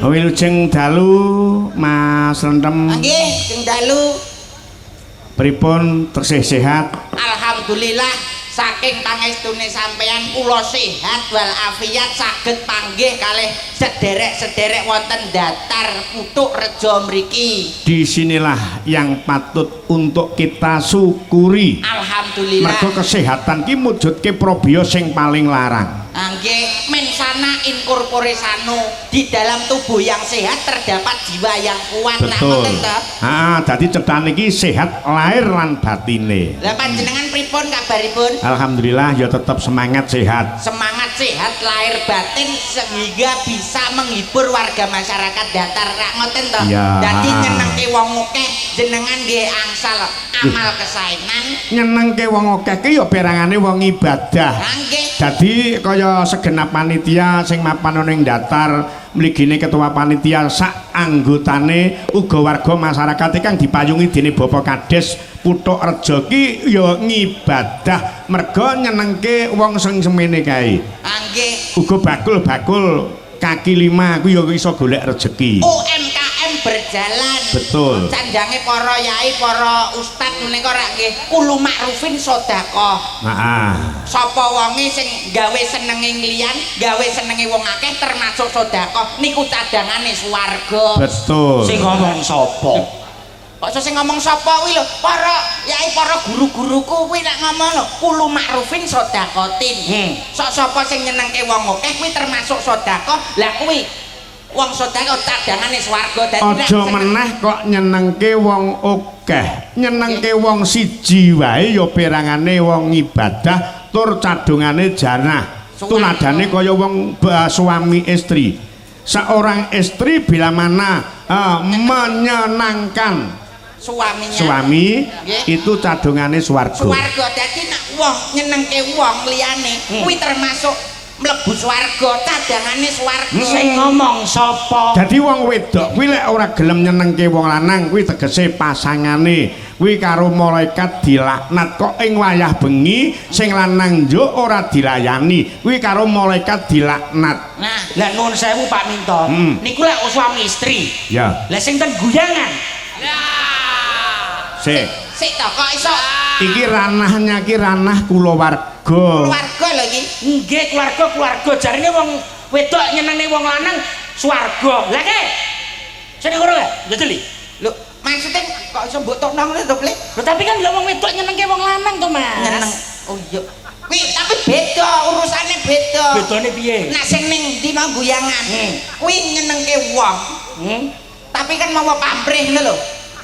Wilujeng dalu Mas Lentem. Nggih, jeng dalu. Pripun tersih sehat? Alhamdulillah saking pangestune sampeyan kula sehat wal afiat saged panggih kalih sederek-sederek wonten datar Putuk Rejo mriki. Disinilah yang patut untuk kita syukuri. Alhamdulillah. Mergo kesehatan ki mujudke probio sing paling larang. Nggih, mensana in corpore sano, di dalam tubuh yang sehat terdapat jiwa yang kuat. Betul. Dadi cethan iki sehat lahir lan batine. Lah panjenengan pripun kabaripun? Alhamdulillah ya tetap semangat sehat. Semangat sehat lahir batin sehingga bisa menghibur warga masyarakat datar rak ngoten to. Ya. Dadi nyenengke wong akeh jenengan nggih angsal amal kesaenan. Nyenengke wong akeh ki ya perangane wong ibadah. Nggih. Dadi kaya segenap panitia sing mapan ning datar mligine ketua panitia sak anggotane uga warga masyarakat kang dipayungi dening Bapak Kades Putuk Rejo ki ya ngibadah mergo nyenengke wong sing semene kae. Nggih. Uga bakul-bakul kaki lima ku ya iso golek rejeki. UMKM berjalan. Betul. Candange para yai, para ustad menika rak nggih kulo makrufin sedekah. Heeh. Sapa wonge sing gawe senenge ngliyan, gawe senenge wong akeh termasuk sedekah niku cadangane swarga. Betul. Sing ngomong sapa? Kok sing ngomong sapa kuwi lho, para yai, para guru-guruku kuwi nek ngomong lho, kulo makrufin sedekatin. Sok sapa sing nyenengke wong akeh kuwi termasuk sedekah. Lah kuwi wong sedekah cadangane swarga. Dadi aja meneh kok nyenengke wong akeh, nyenengke wong siji wae ya perangane wong ibadah tur cadungane janah. Tuladane kaya wong suami istri. Seorang istri bila mana menyenangkan suaminya, suami nggih, itu cadungane swarga. Swarga. Dadi nek wong nyenengke wong liyane kuwi termasuk mlebu swarga, cadangane swarga. Sing ngomong sapa? Dadi wong wedok kuwi lek ora gelem nyenengke wong lanang kuwi tegese pasangane kuwi karo malaikat dilaknat. Kok ing wayah bengi sing lanang njuk ora dilayani kuwi karo malaikat dilaknat. Nah, Lah nuwun sewu Pak Minto. Niku lek suami istri. Ya. Lah sing ten guyangan. lah Sik to kok iso iki ranahnya ki ranah kulawarga. Keluarga lho iki. Nggih, keluarga jarine wong wedok nyenengne wong lanang swarga. Lah ke? Sing ngono ya? Jajeli. Lho, maksudnya kok iso mbok tokno ngono to, Plik? Lho tapi kan lho wong wedok nyenengke wong lanang to, Mas. Nyeneng. Oh iya. Kuwi tapi beda, urusane beda. Bedane piye? Nah sing ning ndi mau guyangan. Kuwi nyenengke wong. Tapi kan mau pamrih ngono lho.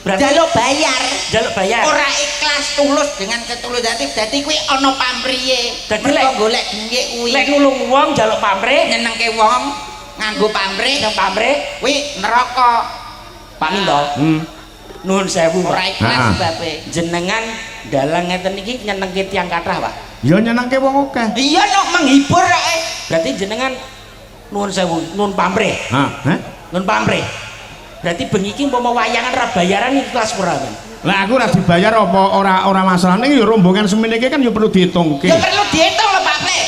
Berarti jaluk bayar. Jaluk bayar. Ora ikhlas tulus dengan ketulus hati. Dadi kuwi ana pamrihe. Dadi Mergo lek golek dhuwit kuwi. Lek nulung wong jaluk pamrih, nyenengke wong nganggo pamrih. nang pamrih Kuwi neraka. Pak Minto. Nuwun sewu, Ora Pak. ikhlas sebabe. Jenengan dalang ngeten iki nyenengke tiyang kathah, Pak. Ya nyenengke wong akeh. Iya nok menghibur kok. Berarti jenengan nuwun sewu, nuwun pamrih. Hah? Nuwun pamrih. Berarti bengi iki umpama wayangan ra bayaran ikhlas ora, kan? Lah aku ora dibayar apa ora masalah ning ya rombongan semene iki kan ya perlu dihitungke. Ya perlu dihitung lho Pak Plek.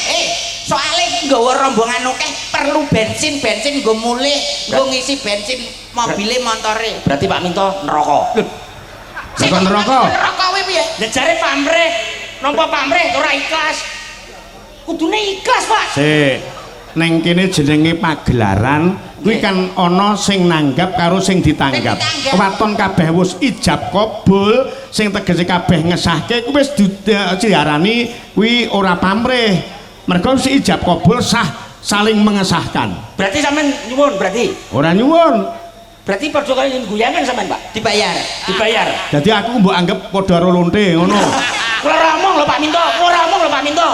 Soale iki nggawa rombongan akeh perlu bensin nggo mulih, nggo ngisi bensin mobile motore. Berarti Pak Minto neraka. Lho, Kok neraka? Neraka kuwi piye? ya jare pamrih, nampa pamrih ora ikhlas. Kudune ikhlas, Pak. Sik. Ning kene jenenge pagelaran kuwi kan ana sing nanggap karo sing ditanggap. Waton kabeh wis ijab kabul, sing tegese kabeh ngesahke kuwi wis diarani kuwi ora pamrih. Mergo si ijab kabul sah saling mengesahkan. Berarti sampean nyuwun berarti. Ora nyuwun. Berarti padha kaya guyangan sampean, Pak. Dibayar. Dibayar. Dadi aku mbok anggap padha karo lonte ngono. Kula ora omong lho Pak Minto, kula ora omong lho Pak Minto.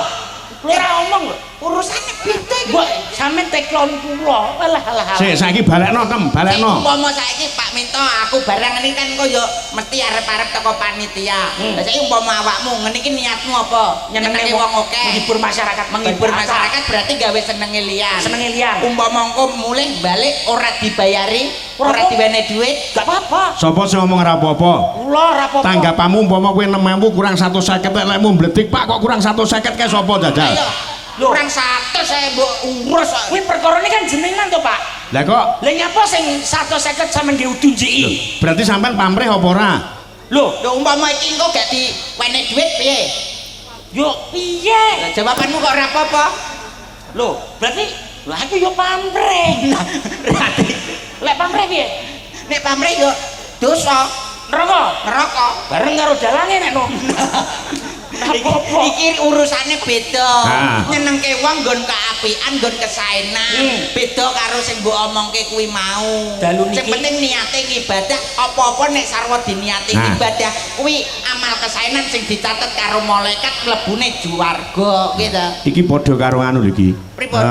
Kula ora omong lho. Urusane beda iki. Mbok sampean teklon kula. Alah. Sik saiki balekno tem, balekno. Umpama saiki Pak Minto aku barang ini kan kaya mesti arep-arep teko panitia. Lah saiki umpama awakmu ngene iki niatmu apa? Nyenengke wong akeh. Menghibur masyarakat, Menghibur masyarakat berarti gawe senenge liyan. Senenge liyan. Umpama engko mulih balik ora dibayari, ora diwene dhuwit, Gak apa-apa. Sapa sing ngomong ora apa-apa? Kula ora apa-apa. Tanggapamu umpama kowe 6.000 kurang 150 lekmu mbledik Pak kok kurang 150 kae sapa jajal? ayo. Lho. Kurang 100 saya mbok urus. Kuwi perkara ini kan jenengan to, Pak. Lah kok Lah nyapa sing 150 sampean nggih udu njiki? berarti sampean pamrih apa ora? Lho, Lho umpama iki engko gak diwene dhuwit piye? yo piye? Lah jawabanmu kok ora apa-apa? Lho, berarti lha aku yo pamrih. Berarti Lek pamrih piye? nek pamrih yo dosa, neraka. Bareng karo dalange nek no. Apa-apa. Iki urusane beda. Nah. Nyenengke wong nggon kaapian, nggon kesaenan. Beda karo sing mbok omongke kuwi mau. Dalu niki- Sing penting niate ibadah, apa-apa nek sarwa diniati Nah. ibadah kuwi amal kesaenan sing dicatet karo malaikat mlebune juwarga gitu. Iki padha karo anu lho iki. Pripun?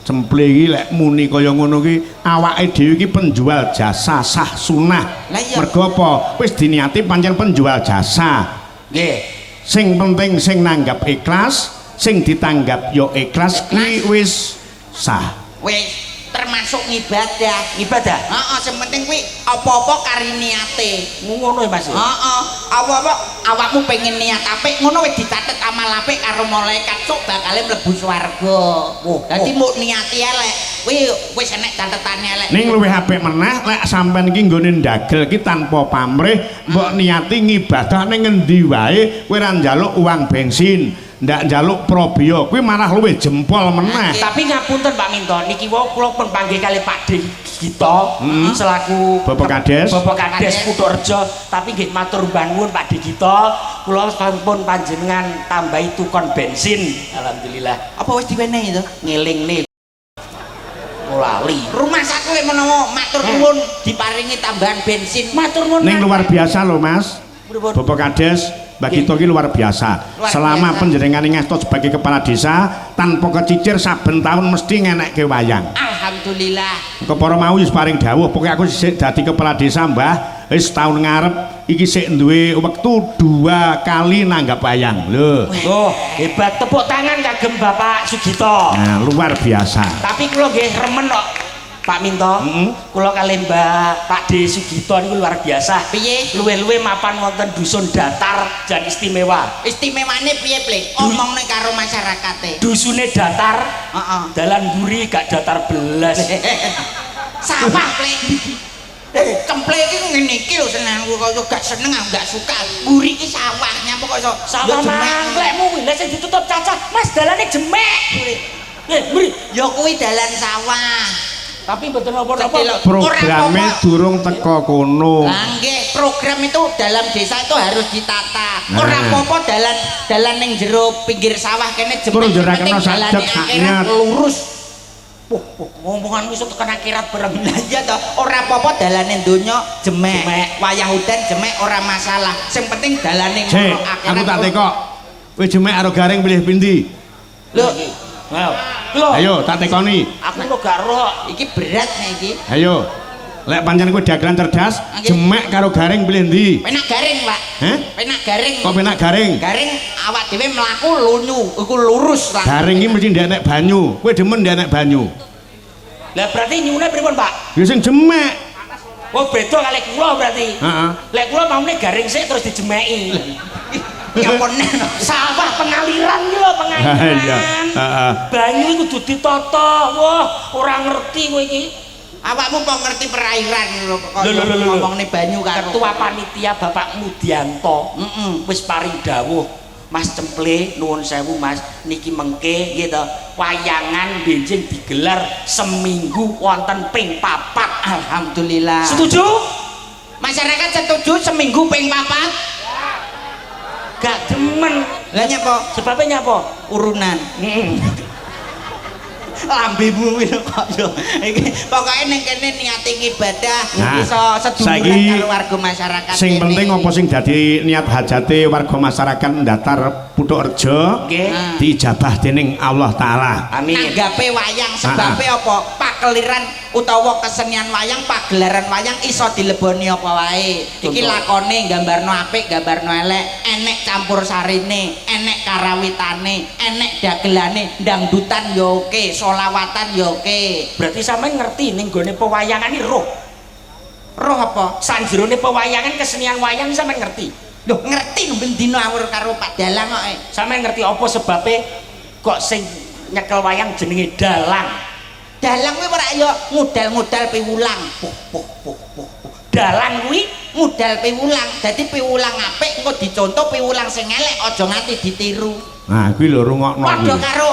Cemple iki lek muni kaya ngono ki awake dhewe iki penjual jasa sah sunah. Lah iya. Mergo apa? Wis diniati pancen penjual jasa. Nggih. Sing penting sing nanggap ikhlas, sing ditanggap yo ikhlas kuwi wis sah. Wis termasuk ngibadah. Ibadah. Heeh, sing penting kuwi apa-apa kari niate. Ngono ya, Mas. Heeh, apa-apa awakmu pengen niat apik ngono wis dicatet amal apik karo malaikat sok bakale mlebu swarga. Dadi mbok niati elek, kuwi wis enek catetane elek. Ning luwih apik meneh lek sampean iki nggone ndagel iki tanpa pamrih, mbok niati ngibadah ning ngendi wae kowe ora njaluk uang bensin, ndak njaluk probio, kuwi malah luwih jempol meneh. Tapi ngapunten Pak Minto, niki wau kula pun panggih kali Pak De Gito selaku Bapak Kades. Bapak Kades Kutorejo, tapi nggih matur nuwun Pak De Gito, kula sampun panjenengan tambahi tukon bensin. Alhamdulillah. Apa wis diwenehi to? Ngelingne lali. Rumah saku lek menawa matur nuwun diparingi tambahan bensin. Matur nuwun. Ning luar biasa lho Mas. Bapak Kades, Mbak Gito iki luar biasa. Luar Selama biasa. panjenengane ngestot sebagai kepala desa, tanpa kecicir saben tahun mesti ngenekke wayang. Alhamdulillah. Kepara mau wis paring dawuh, pokoke aku sik dadi kepala desa, Mbah. Wis tahun ngarep iki sik duwe wektu 2 kali nanggap wayang. Lho. Oh, hebat, tepuk tangan kagem Bapak Sugito. Nah, luar biasa. Tapi kula nggih remen kok Pak Minto. Kula kali Mbak Pak De Sugito niku luar biasa. Piye? Luwe-luwe mapan wonten dusun datar jan istimewa. Istimewane piye, Plek? Omongne karo masyarakate. Dusune datar, Heeh. dalan mburi gak datar belas. Sawah, Plek. Cemple iki ngene iki lho seneng kok gak seneng gak suka. Mburi iki sawahnya kok iso sawah mangklekmu kuwi lha sing ditutup cacat. Mas dalane jemek. Mburi, ya kuwi dalan sawah. tapi mboten napa-napa. Programnya durung teko kono. Lah nggih, program itu dalam desa itu harus ditata. Ora apa-apa dalan ning jero pinggir sawah kene jemek. Terus ora kena sadap saknya lurus. Ngomonganmu iso tekan akhirat bareng. Lah iya to, ora apa-apa dalane donya jemek. Wayah udan jemek ora masalah. Sing penting dalane ngono akhirat. Aku tak tekok. Kowe jemek karo garing pilih pindi? Lho, ayo tak tekoni. Aku kok gak roh. Iki berat nih iki. Ayo. Lek pancen kowe dagelan cerdas, jemek karo garing pilih ndi? Penak garing, Pak. Heh? Penak garing. Kok penak garing? Garing awak dhewe mlaku lunyu, iku lurus lah. Garing iki mesti ndek banyu. Kowe demen ndek banyu. Lah berarti nyune pripun, Pak? Ya sing jemek. Oh, beda kali kula berarti. Heeh. Lek kula maune garing sik terus dijemeki. Ngapone Sawah pengaliran iki lho, pengaliran. Iya. Heeh. Banyu iku kudu ditata. Wah, ora ngerti kowe iki. awakmu kok ngerti perairan lho kok Lho. ngomongne banyu karo Ketua panitia Bapak Mudianto wis paring dawuh Mas Cemple nuwun sewu Mas niki mengke gitu wayangan benjing digelar seminggu wonten ping 4. Alhamdulillah. Setuju? Masyarakat setuju seminggu ping 4? Gak demen. Lah nyapa? Sebabnya nyapa? Urunan. Lambemu lho kok yo. Iki pokoke ning kene niate ibadah iso seduluran karo warga masyarakat. Sing penting apa sing dadi niat hajate warga masyarakat Datar Putukrejo Nggih. diijabah dening Allah taala. Amin. Nanggape wayang sebabe apa? Pakeliran utawa kesenian wayang, pagelaran wayang iso dileboni apa wae. Iki lakone gambarno apik, gambarno elek, enek campur sarine, enek karawitane, enek dagelane, dangdutan yo oke, solawatan yo oke. Berarti sampean ngerti ning gone pewayangan iki roh. Roh apa? Sanjerone pewayangan kesenian wayang sampean ngerti. Loh, ngerti ben dina awur karo Pak Dalang kok. Sampean ngerti apa sebabe kok sing nyekel wayang jenenge dalang. Dalang kuwi ora yo ngudal-ngudal piwulang. Dalang kuwi ngudal piwulang. Dadi piwulang apik engko dicontoh piwulang sing elek aja nganti ditiru. Nah, kuwi lho rungokno Padha kuwi.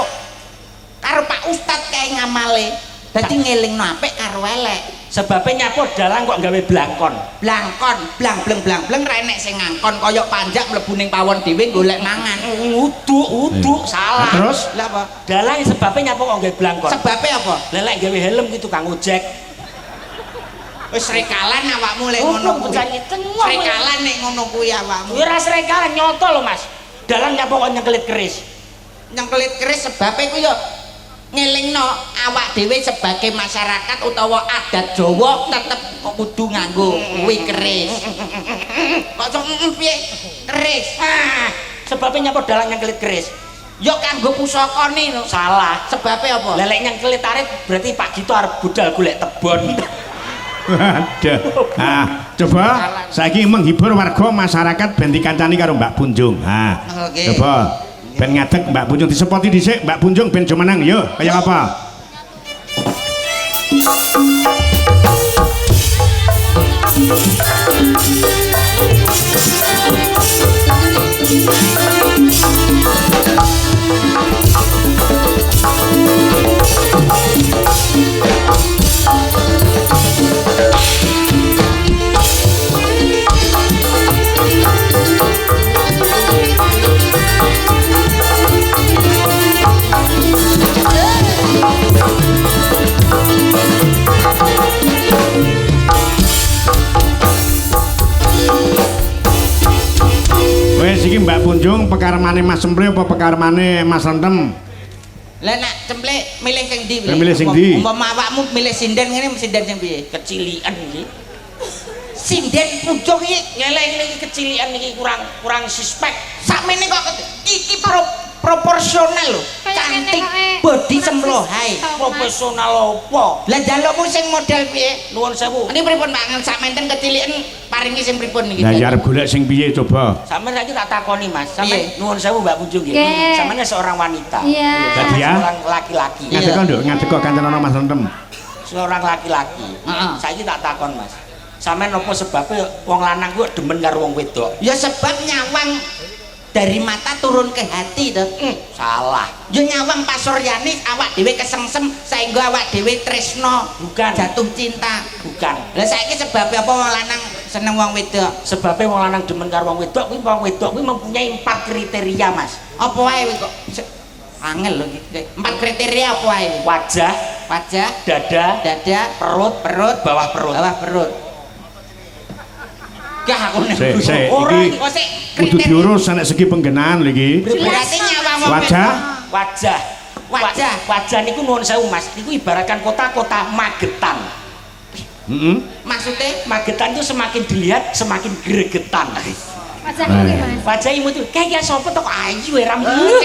karo Pak Ustad kae ngamale. Dadi ngelingno apik karo elek. sebabnya nyapa dalang kok gawe blangkon. Blangkon, blang-bleng ra enek sing ngangkon kaya panjak mlebu ning pawon dhewe golek mangan. Uduk salah. Terus Lah apa? Dalang sebabnya nyapa kok gawe blangkon. Sebabe apa? Lelek gawe helm gitu kang ojek. Wis rekalan awakmu lek ngono kuwi. Rekalan nek ngono kuwi awakmu. Ora srekalan nyoto lho Mas. Dalang nyapa kok nyengkelit keris. Nyengkelit keris sebabe kuwi yo ngelingno awak dhewe sebagai masyarakat utawa adat Jawa tetep kudu nganggo kuwi keris. Kok piye? Keris. Sebabnya nyapa dalang nyengkelit keris. Yo kanggo pusakane lho. Salah. Sebabe apa? Lelek nyengkelit arit berarti Pak Gito arep budal golek tebon. Ada. Nah, coba saiki menghibur warga masyarakat ben dikancani karo Mbak Punjung. Nah, Oke. coba ben ngadeg Mbak Punjung disepoti dhisik Mbak Punjung ben jo menang yo. Kaya apa? Wes iki Mbak Punjung pekarmane Mas Cemple apa pekarmane Mas Rentem? Lah nak Cemple milih sing ndi? Milih sing ndi? Umpama awakmu milih sinden ngene sinden sing piye? Kecilian iki. Sinden Punjung iki Ngelek iki kecilian iki kurang suspek. sakmene kok iki proporsional lho. Cantik, body cemplohai. Profesional apa? Lah njalukmu sing model piye? Nuwun sewu. Ini pripun Pak? Sakmenten ketiliken paringi sing pripun iki? Lah ya arep golek sing piye coba? Sampeyan saiki tak takoni Mas. Sampeyan Iya. nuwun sewu Mbak Punjung nggih. Nggih. Sampeyan seorang wanita. Iya. Dadi ya? Seorang laki-laki. Ngadeg kok nduk, ngadeg kok kancana Mas Rentem. Seorang laki-laki. Heeh. Saiki tak takon Mas. Sampeyan napa sebabnya wong lanang kuwi demen karo wong wedok? Ya sebab nyawang dari mata turun ke hati tuh. Salah. Ya nyawang pasuryane awak dhewe kesengsem saengga awak dhewe tresno, Bukan. jatuh cinta. Bukan. Lah saiki sebab apa wong lanang seneng wong wedok? Sebabnya wong lanang demen karo wong wedok kuwi mempunyai 4 kriteria, Mas. Apa wae kok angel lho iki. 4 kriteria apa wae? Wajah, Wajah, dada, dada, perut, bawah perut. bawah perut. Gak aku nek Sik, ora iki kok sik kudu diurus nek segi penggenaan lho iki. berarti nyawang wong Wajah. Wajah. Wajah. Wajah niku nuwun sewu, Mas. Niku ibaratkan kota-kota Magetan. Heeh. maksudnya Magetan itu semakin dilihat semakin gregetan. Wajah ini Mas. Wajah imut itu kayak sapa to kok ayu ya rambut.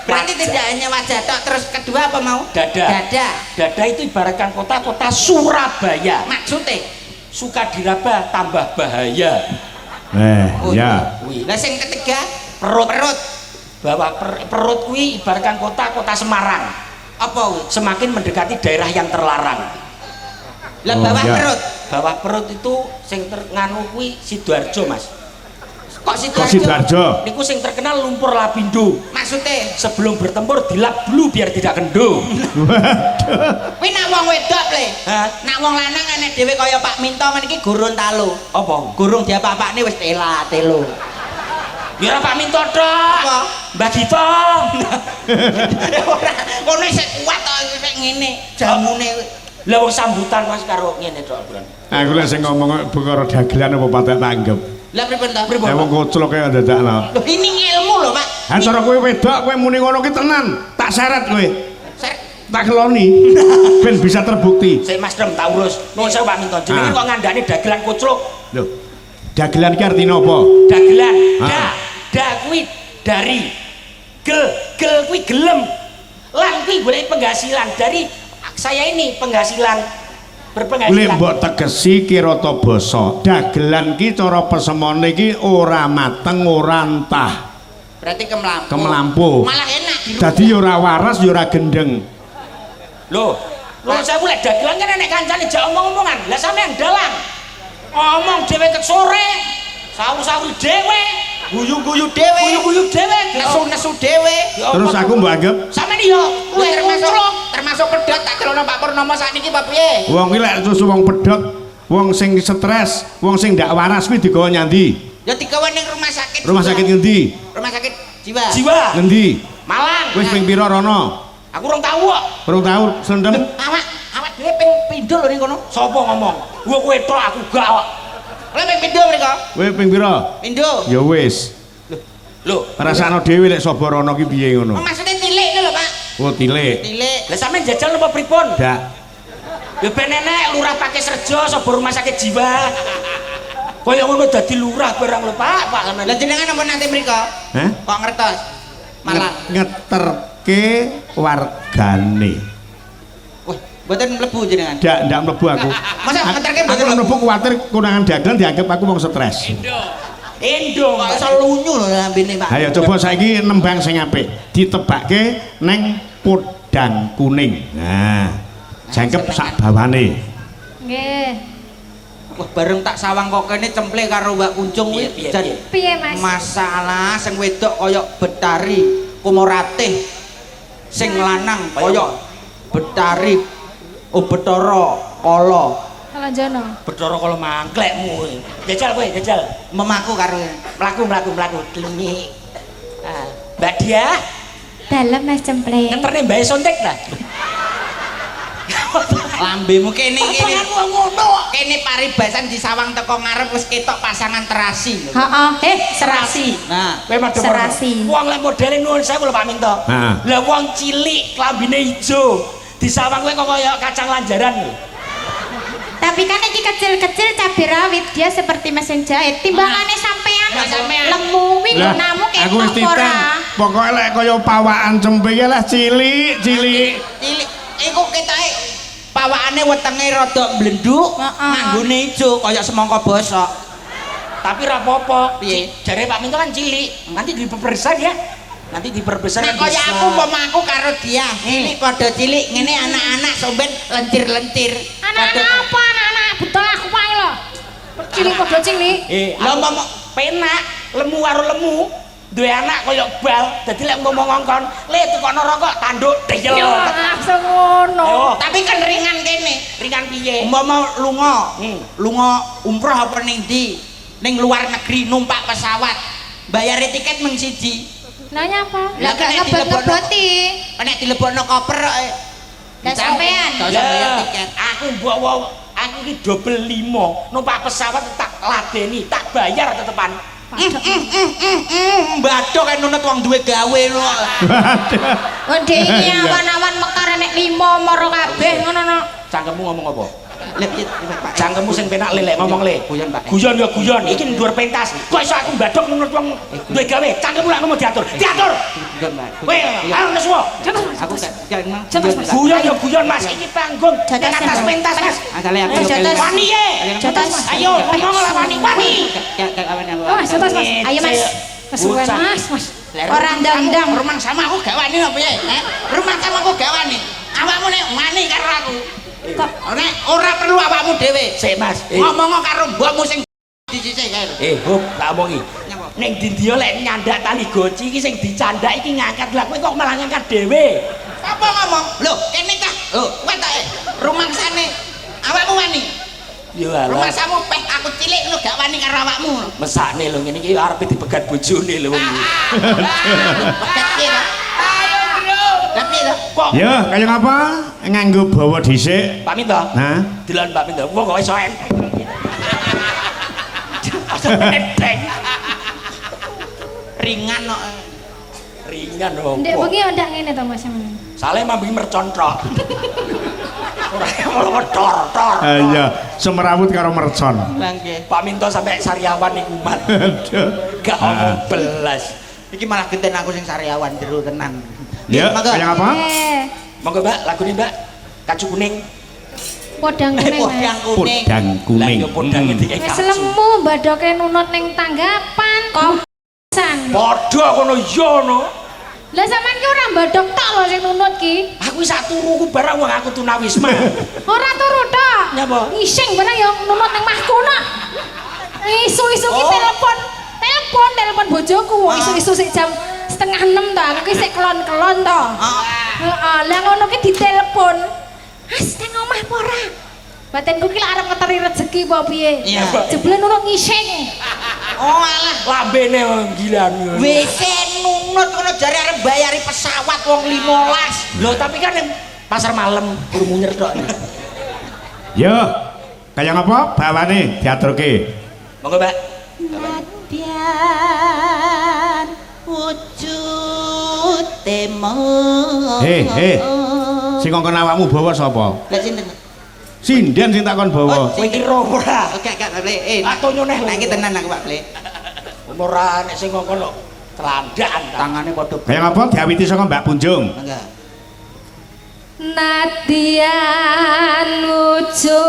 berarti tidak hanya wajah tok terus kedua apa mau? Dada. Dada. Dada itu ibaratkan kota-kota Surabaya. Maksudnya Suka diraba tambah bahaya. Ya. Kuwi. lah sing ketiga Perut. perut Bahwa perut kuwi ibaratkan kota-kota Semarang. apa kuwi? Semakin mendekati daerah yang terlarang. Lah Oh, bawah ya. perut Bawah perut itu sing nganu kuwi Sidoarjo, Mas. kok Kok sidoarjo Sidoarjo? Niku sing terkenal lumpur lapindo. maksudnya Sebelum bertempur dilap dulu biar tidak kendo. kuwi nak wong wedok le Hah? nak wong lanang enek dhewe kaya Pak Minto ngene iki Gorontalo Apa? gurung dia papakne wis telo Ya ora Pak Minto tok. Apa? Mbak Gito. ora ngono sik kuat to sik ngene jamune Lah wong sambutan Mas karo ngene tok, Bro. Aku lek sing ngomong perkara dagelan apa patek tanggep. lah pripun to Ya wong koclok kaya dadakno. Loh, ini ilmu lho Pak Ha cara kowe wedok kowe muni ngono ki tenan, tak seret kowe. Sek- Tak keloni ben bisa terbukti. Sik Mas Dem tak urus. Nuwun sewu Pak Minto. Jenenge Ah. kok ngandani dagelan kucluk. Lho. Dagelan ki artine apa? Dagelan. Ah. Da kuwi dari. Gel kuwi gelem. Lan kuwi golek penghasilan dari saya ini penghasilan Kuwi berpenghasilan. mbok tegesi kirata basa. Dagelan ki cara pesemone ki ora mateng, ora entah. berarti kemelampu Kemelampu. malah enak di rumah. Dadi ya ora waras ya ora gendeng. Loh, nuwun sewu lek dagelan kan enek kancane jak omong-omongan. Lah sampean dalang. Ngomong dhewe ke sore. Sawu-sawu dhewe. guyu-guyu dhewe Guyu-guyu dhewe. nesu-nesu dhewe Terus aku mbok anggap sampean yo kuwi termasuk pedhot tak delono Pak Purnomo sakniki apa piye wong ki lek susu wong pedhot, wong sing stres, wong sing ndak waras kuwi digawa nyandi. ya digawe ning rumah sakit Rumah jiwa. sakit ngendi? rumah sakit jiwa Jiwa. Ngendi? Malang. Wis ping pira rono? Aku rong tahu kok. Perlu tahu sendem. awak dhewe ping pindho lho ning kono Sopo ngomong? Gua kowe tok aku gak kok. lha ping pindho mriko Kowe ping pira? pindho Ya wis. Lho, Rasakno dhewe lek sapa rono ki piye oh, ngono. maksudnya tilik lho Pak Oh tilik. tilik lah sampean jajal napa pripun? Ndak. Ya ben enek lurah pakai serjo sapa rumah sakit jiwa. Kaya ngono dadi lurah barang lho Pak sampean. lah jenengan apa nanti mriko Hah? kok ngertos malah Ngeterke wargane. wah mboten mlebu jenengan Ndak mlebu aku. Masa ngeterke Aku mboten nek mlebu? mlebu kuwatir kunangan dagelan dianggap aku wong stres. Endong. kok iso lunyu lho lambene Pak Ayo coba saiki nembang sing apik. Ditebakke neng podang kuning. Nah, jangkep sak bawane. Nggih. wah bareng tak sawang kok kene cemple karo Mbak Kunjung kuwi Piye, piye, jadi piye? Piye Mas? masalah sing wedok kaya Betari Kumoratih sing lanang kaya Betari Betara Kala Kalau Jono. Bedoro kala mangklekmu. Jajal kowe, jajal. memaku karo Mlaku. Dlengi. Ah, Mbak Dia, Dalam Mas Cemple. ngeterne mbae sontek ta? lambemu kene Omonganmu ngono. kene paribasan disawang teko ngarep wis ketok pasangan terasi Heeh. Serasi. nah Kowe madhep. Serasi. Wong lek modele nuwun sewu lho Pak Minto. Heeh. Lah wong cilik klambine ijo. Disawang kowe kok kaya kacang lanjaran lho. Tapi kan iki kecil-kecil cabai rawit, dia seperti mesin jahit. Timbangannya sampean Lah, sampean. lemu wi Lah, namu aku wis ketok ora. titan. Pokoke lek kaya pawakan cempe ya lah cilik. cilik iku ketoke pawakane wetenge rada blenduk Heeh. manggone ijo kaya semangka bosok Tapi ra apa-apa. Piye? Jare Pak Minto kan cilik. Nanti diperbesar ya. Nanti diperbesar. nek kaya aku umpamaku karo dia cilik padha cilik ngene anak-anak somben lentir-lentir Anak-anak apa anak-anak betul aku wae lho. cilik padha cilik. Lha umpama penak lemu karo lemu duwe anak kaya bal dadi lek ngomong ngongkon le tukono rokok tanduk deyel. Langsung ngono. Tapi kan ringan kene. Ringan piye? Umpama lunga umroh apa ning ndi? Ning luar negeri numpak pesawat. Bayar tiket mung siji. Nanya apa? Lah Lah nek ngebot-ngeboti. Nek dilebokno koper Lah sampean. Gak usah bayar tiket. Aku bawa aku ki double 5 numpak pesawat tak ladeni tak bayar tetepan. Badok kan nunut wong duwe gawe lho. Wong iki awan-awan mekar nek 5 moro kabeh ngono no. Cangkemmu ngomong apa? Lek Pak. Cangkemmu sing penak lelek ngomong le. Guyon Pak. Guyon ya guyon. Iki ndur pentas. Kok iso aku mbadok nunut wong duwe gawe? Cangkemmu lak ngomong diatur. Diatur. Guyon Pak. Weh, ayo semua. Aku gak emang. Guyon ya guyon Mas. Iki panggung nek atas pentas Mas. Adale aku Wani ye. Jotos. Ayo ngomong lah wani. gak kawan aku. Oh, Mas, jotos Mas. Ayo Mas. Kesuwen Mas, Mas. Ora ndang-ndang. Rumah sama aku gak wani apa ya? Rumah sama aku gak wani. Awakmu nek wani karo aku. Kok Nek ora perlu awakmu dhewe. Sik Mas. Ngomong karo mbokmu sing dicicik kae. Hop, tak omongi. Nyapa? Ning ndi lek nyandak tali goci iki sing dicandak iki ngangkat lah kowe kok malah ngangkat dhewe. Apa ngomong? Lho, kene ta. Lho, wetake. Rumangsane awakmu wani. Yo alah. Rumah samu peh aku cilik lu gak wani karo awakmu. Mesakne lho ngene iki arepe dipegat bojone lho wong iki. Pegat piye to? Ayo, Bro. Lah piye to? Kok Ya, kaya ngapa? Nganggo bawa dhisik. Pak Minto? Nah, Dilan Pak Minto. Wong kok iso enteng. Enteng. Ringan kok. Ringan opo? ndek bengi yo ndak ngene to Mas. Sale mambi mercontrok. Ora tor. iya, semerawut karo mercon. Lah nggih. Pak Minto sampai sariawan ning umat. Aduh. Gak omong belas. Iki malah genten aku sing sariawan jero tenan. Ya, Monggo. kaya ngapa? Monggo Mbak, lagune Mbak. Kacu kuning. Podang kuning Mas. Podang kuning. Podang kuning. Lah yo podange dikek Wis kacu. lemu badoke nunut ning tanggapan. Kosan. Padha kono yo no. Lah sampean ki ora badok tok lho sing nunut ki. Aku sak turuku barang wong aku tunawisma. Ora turu tok. Nyapa? Ising barang yo nunut ning mahkota. Isu-isu ki Oh. telepon bojoku. Isu-isu sik jam 5:30 to. Aku ki sik kelon-kelon to. Heeh, lah ngono ki ditelepon. As nang omah apa ora? Batinku ki lak arep ngeteri rezeki apa piye? Iya. Jebule nunut ngising. Oh alah. Lambene gila. WC nunut kono jare arep bayari pesawat wong 15. Lho tapi kan yang pasar malam buru munyer tok. Ya, kaya ngapa? Bawane diaturke. Monggo Mbak. Nadyan wujud temo. Sing ngongkon awakmu bawa sapa? Lah sinten? Sinden sing takon bawa. Kowe kira ora? Gak Ble. Atonyo neh lho. Nek iki tenan aku Pak Ble. Ora nek sing ngongkon kok telandakan Tangane padha. Kaya ngapa diawiti saka Mbak Punjung? Mangga. Nadyan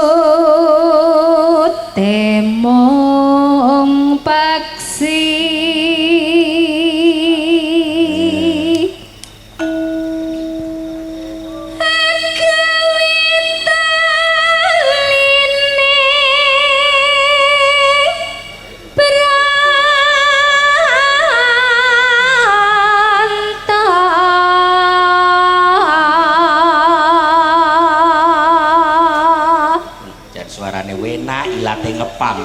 wujud temong paksi jan suarane wena ilate ngepang.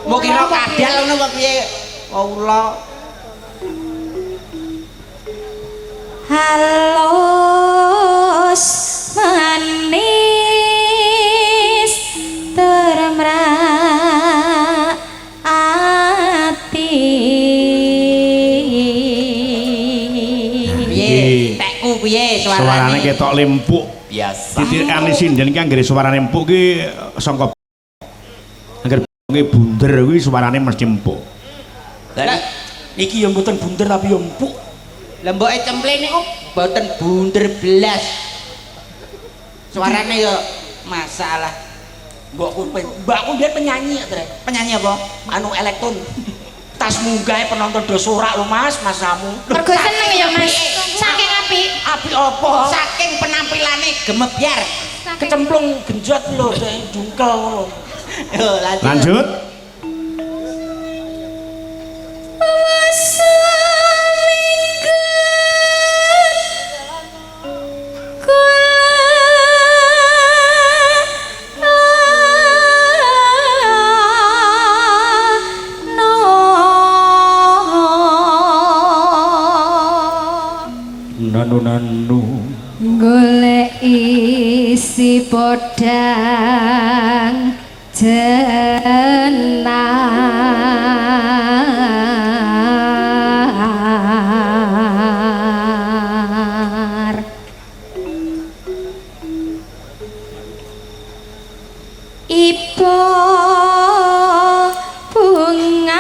Mbok kira kadal ngono kok piye? Kaula halus manis termrak ati piye? Tekku piye Suarane ketok lempuk. Biasa. Titikane sinden ki anggere suarane empuk ki saka anggere ki bunder kuwi suarane mesti empuk. Lah iki yo mboten bunder tapi yo empuk. Lah mboke cemple niku mboten bunder blas. Suarane yo masalah. Mbakku biar penyanyi ya, Tre. Penyanyi apa? Anu elektron. Tas munggah penonton do sorak lho Mas, Mas kamu. mergo seneng ya Mas saking apik Api apa? Saking penampilane gemebyar. Kecemplung genjot lho, dek jungkel ngono. Yo, Lanjut. Nanu golek isi podang jenar ipo bunga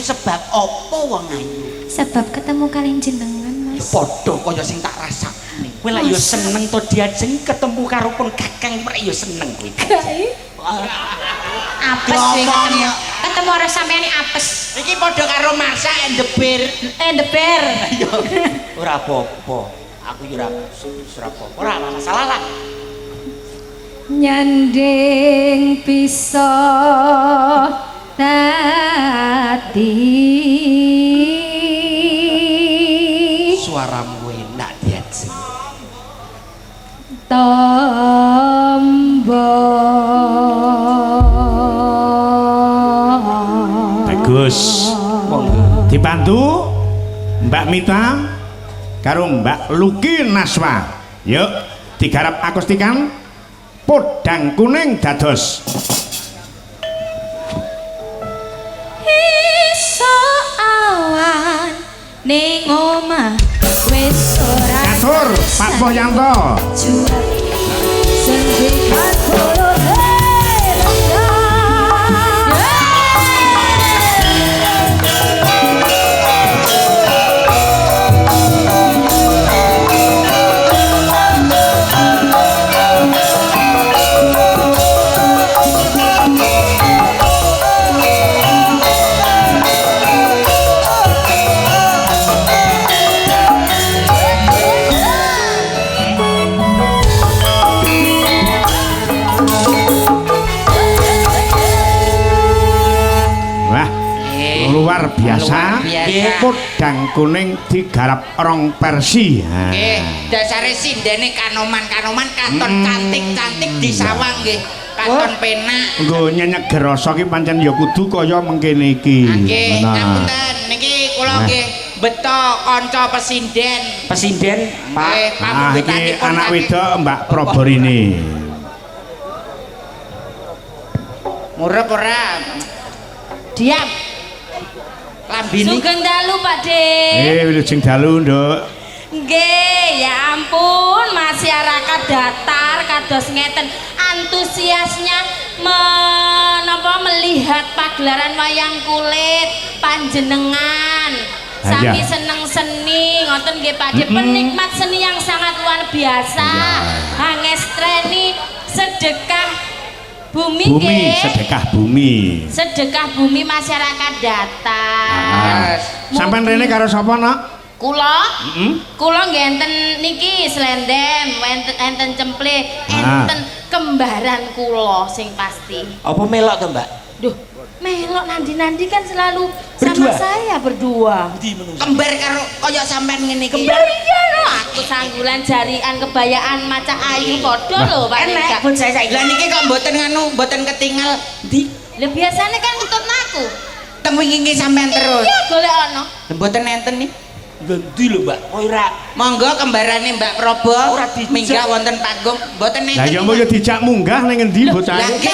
sebab apa wong ayu? Sebab ketemu kalian jenengan, Mas. Padha kaya sing tak rasakne. Kowe lak yo seneng to diajeng ketemu karo pun kakang prek yo seneng kowe. Apes sih ketemu. Ketemu karo sampeyan apes. Iki padha karo Marsha and the Bear. The Bear. Yo ora apa-apa. Aku yo ora apa-apa. Ora masalah lah. Nyanding bisa tadi suaramu enak diajeng tombo bagus dibantu Mbak Mita karo Mbak Luki Naswa yuk digarap akustikan podang kuning dados ning omah wis ora atur Pak Poyanto sendikan kula luar biasa podang kuning digarap rong versi nggih dasare sindene kanoman-kanoman katon cantik-cantik disawang nggih katon penak nggo nyenyek rasa ki pancen ya kudu kaya mengkene iki nggih ngapunten niki kula nggih beto kanca pesinden Pak iki anak wedok Mbak Proborini murep ora diam lambini sugeng dalu Pak De wilujeng dalu nduk nggih ya ampun masyarakat datar kados ngeten antusiasnya melihat pagelaran wayang kulit panjenengan sami seneng seni ngoten nggih Pak De penikmat seni yang sangat luar biasa hangestreni sedekah bumi sedekah bumi masyarakat datar sampean rene karo sapa nak kula nggih enten niki slendem enten cemple enten kembaran kula sing pasti apa melok to Mbak duh melok nandi kan selalu berdua. sama saya berdua kembar karo kaya sampean ngene iki kembar iya lho aku sanggulan jarian kebayaan maca ayu padha lho Pak enak pun saya saiki lah niki kok mboten ketinggal ndi lha biasane kan ketut aku teng wingi sampean terus iya golek ana mboten enten nih Ganti lho Mbak, ora monggo kembarane Mbak Probo ora minggah wonten panggung mboten enten lah ya mbok yo dijak munggah ning endi bocah iki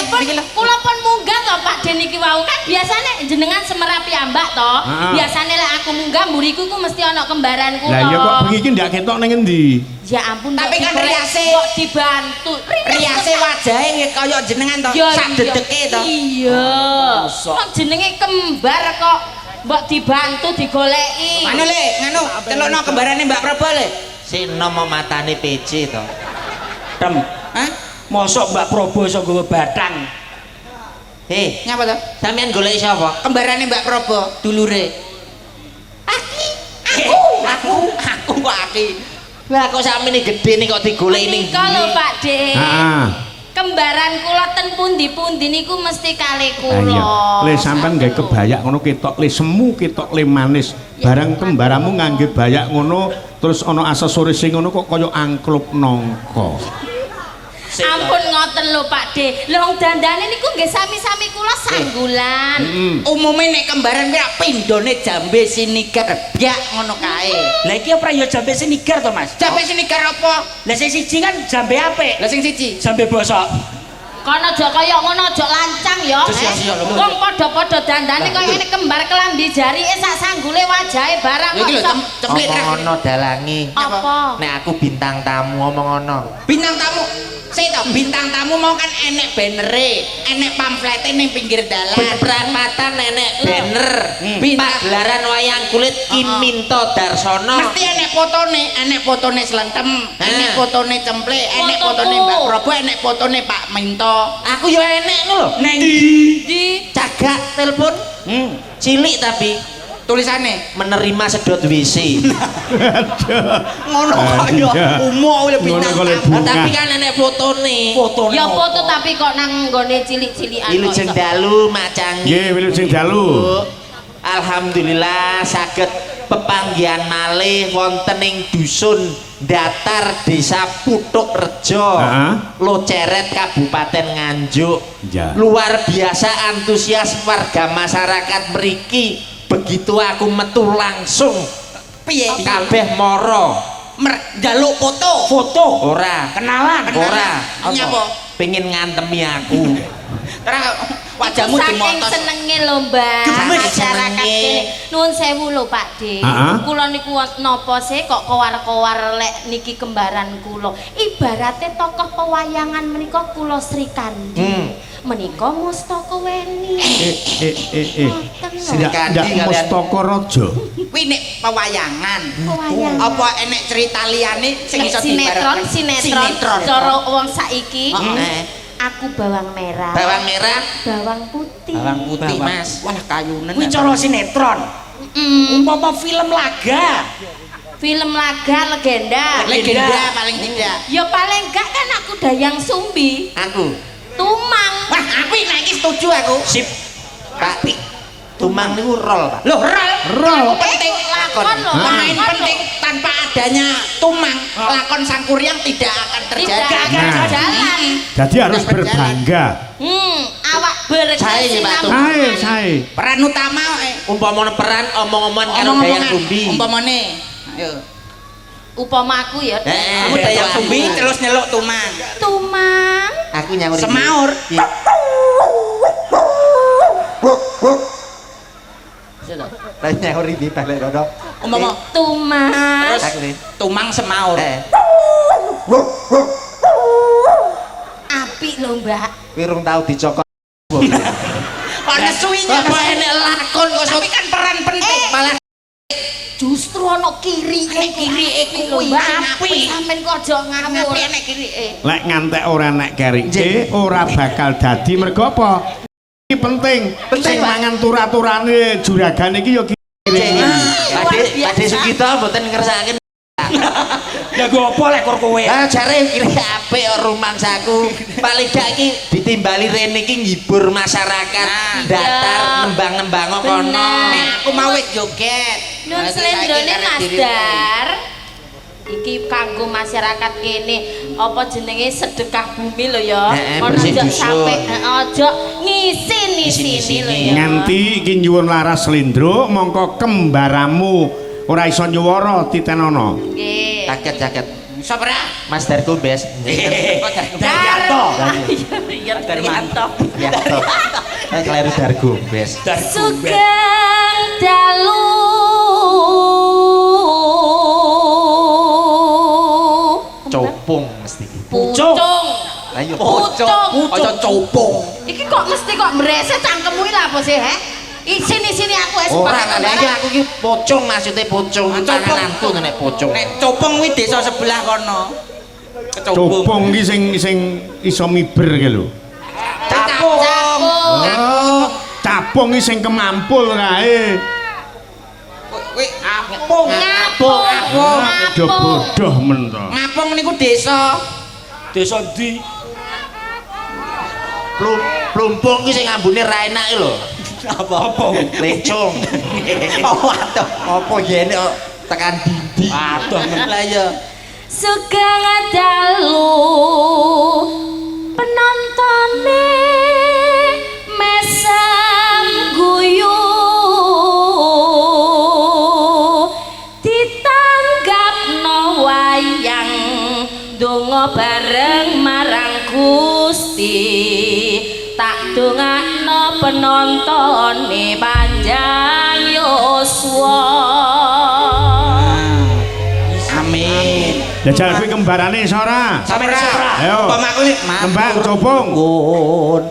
kula pun munggah to Pak Den iki wau kan biasane jenengan semerapi ambak to biasane lek aku munggah mburiku ku mesti ana kembaran kula lah ya kok bengi iki ndak ketok ning endi ya ampun tapi kan riase kok dibantu riase wajahe nggih kaya jenengan to sak dedeke to iya kok jenenge kembar kok mbok dibantu digoleki anu le nganu telokno kembarane Mbak Probo le sik nomo matane PC to Dem hah mosok Mbak Probo iso nggawa batang heh nyapa to sampean golek sapa kembarane Mbak Probo dulure ki. Lah kok sakmene gedhe nih kok digoleki ning. Menika lho Pak De. Heeh. Kembaran kula ten pundi-pundi niku mesti kalih Ah iya. kula. Le sampean gawe kebayak ngono ketok le semu ketok le manis. Barang kembaramu ngangge bayak ngono terus ana aksesoris sing ngono kok kaya angkluk nangka. Ampun ngoten lho Pak De. Lho wong dandane niku nggih sami-sami kula sanggulan. Umume nek kembaran kuwi pindhone jambe siniger biak ngono kae. Lah iki ora ya jambe siniger to, Mas? Jambe siniger apa? Lah sing siji kan jambe apik. Lah sing siji. Jambe bosok. Kono aja kaya ngono aja lancang ya. Siap-siap lho. Wong padha-padha dandane kaya ngene kembar kelambi jarike sak sanggule wajahe barang Lha iki lho kok. cemplit Omong ono dalangi. Apa? Nek aku bintang tamu omong ono. Bintang tamu. Sik to, bintang tamu mau kan enek bannere, enek pamflete ning pinggir dalan. Perapatan nenek banner. Bintang Pagelaran wayang kulit Ki Minto Darsono. mesti enek fotone Slentem, enek fotone Cemple, enek fotone Mbak Probo, enek fotone Pak Minto. Aku yo enek ngono lho. Neng ndi? Di Cagak telepon. Cilik tapi Tulisane menerima sedot WC. ngono kaya umum oleh bintang Ngono kaya tamu. bunga. Tapi kan nenek fotone. Fotone. ya apa? foto tapi kok nang nggone cilik-cilikan Ilujeng kok. dalu macangi. Nggih, wilujeng dalu. Alhamdulillah saged pepanggihan malih wonten ing dusun Datar Desa Putuk Rejo, Heeh. Loceret Kabupaten Nganjuk. Ya. Luar biasa antusias warga masyarakat mriki. Begitu aku metu langsung Piye? kabeh moro. Njaluk foto. Foto. Ora, Kenalan. ora. Nyapa? Pengen ngantemi aku. Terus wajahmu Saking dimotos. senenge lho Mbak Gemes masyarakat senenge. kene. Nuwun sewu lho Pak De. Heeh. Kula niku napa sih kok kowar-kowar lek niki kembaran kula. Ibarate tokoh pewayangan menika kula Sri Kandi. Menika Mustaka Weni. Ndak Kandi kalian. Mustaka Raja. Kuwi nek pewayangan. Pewayangan. Apa enek cerita liyane sing iso dibarengke? Sinetron cara wong saiki. Heeh. Aku bawang merah. Bawang merah, Bawang putih. bawang putih, Bawang. Mas. Wah kayunen. Kuwi cara sinetron. Umpama film laga. Film laga legenda. legenda paling tidak. Ya paling gak kan aku Dayang Sumbi. Aku, Tumang. Wah, apik nek iki setuju aku. Sip. Pak. Tumang niku rol, Pak. Loh, rol penting lakon lho, pemain lakon penting tanpa adanya tumang lakon Sangkuriang tidak akan terjadi. Tidak akan Nah. jalan. Jadi harus berbangga. Awak Saya iki, Pak, berkesinambungan. Sae. Peran utama Umpama peran omong-omongan karo Dayang Sumbi. umpamane. Ayo. Upama aku ya. Kamu Betul, Dayang aku. Sumbi terus nyeluk tumang. Tumang. Aku nyaur iki. Semaur. Iya. Lah nyaur iki balik rono. Umpama Tumang. terus Aku nih. tumang semaur. Apik lho, Mbak. Kuwi rung tau dicokot. Kok nesuinya Apa enek lakon kok tapi kan peran penting malah Justru ana kiri kuwi Mbak. apik. Sampeyan kok aja ngawur. Tapi enek kirike. Lek ngantek ora nek kerike ora bakal dadi mergo apa? Iki penting. Sing mangan tur-aturane juragan iki ya Pakde Sugito mboten ngersakaken. Ya go apa lek kor kowe? Lah jare kira apik rumangsaku. Paling gak iki ditimbali rene iki ngibur masyarakat. Datar nembang-nembang kono. Nek aku mau wis joget. Nun slendrone Mas Dar. Iki kanggo masyarakat kene apa jenenge sedekah bumi lho ya. Ono bersih aja dusun. sampe aja ngisi-nisini lho ya. nganti iki nyuwun laras slendro mongko kembaramu ora iso nyuwara titenono. Nggih. Caket-caket. Sapa ra? Mas Darko Bes. Daryanto. Iya, Daryanto. Ya toh. Kleru Dargo Bes. Sugeng dalu Copung mesti. pucung. Lah yo Pucung. Aja copong. Iki kok mesti kok mbreset cangkemmu iki lha apa sih, he? Sini aku wis Ora lha iki aku iki pocong maksudnya pocong pangananku nek pocong. Nek copong kuwi desa sebelah kono. Kecopong. Copong iki sing iso miber ki lho. Capung. Oh, capung iki sing kemampul kae. Kuwi Ngapung. Ngapung. Do bodoh men to. Ngapung niku desa. Desa ndi? Plumpung ki sing ambune ra enak iki lho. Apa? Lecung. Oh, aduh. Apa yene kok tekan dindi. Aduh. Lah ya. Sugeng dalu penontone mesem guyu ditanggapno wayang donga bareng marang Gusti tak dongakno penontone panjang yuswa. Amin. Jajal kuwi kembarane Sora. Sampeyan ora. Ayo. Apa makune? Kembang copong.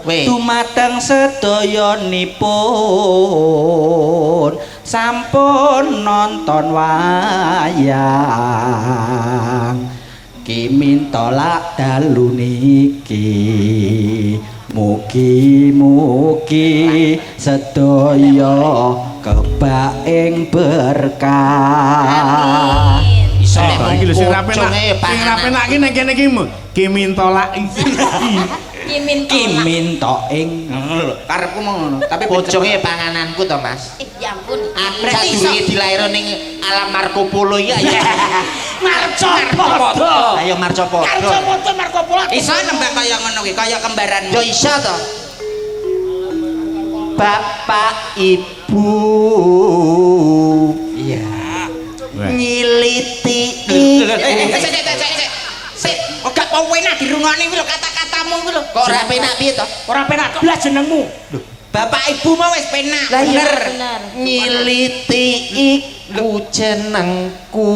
Weh. Dumateng sedayanipun sampun nonton wayang ki mintolak dalu niki mugi-mugi sedaya kebak ing berkah. Iso Iki lho sing rapenak. Poconge Sing panganan. rapenak ki ning kene iki ki mintolak iki. Ki minta ing karepku ngono tapi Poconge pangananku to, Mas. Ya ampun. Berarti iso dilair ning alam Marco Polo ya. Marcopodo. Ayo Marcopodo. Marcopodo. iso nembang kaya ngono ki kaya kembaran Yo iso to. Bapak Ibu. Iya. Nyiliti. Sik, kok gak penak dirungokne kuwi lho kata-katamu kuwi lho. Kok ora penak piye to? Ora penak blas jenengmu. Bapak Ibu mah wis penak. Lah iya. Bener. Nyiliti iku jenengku.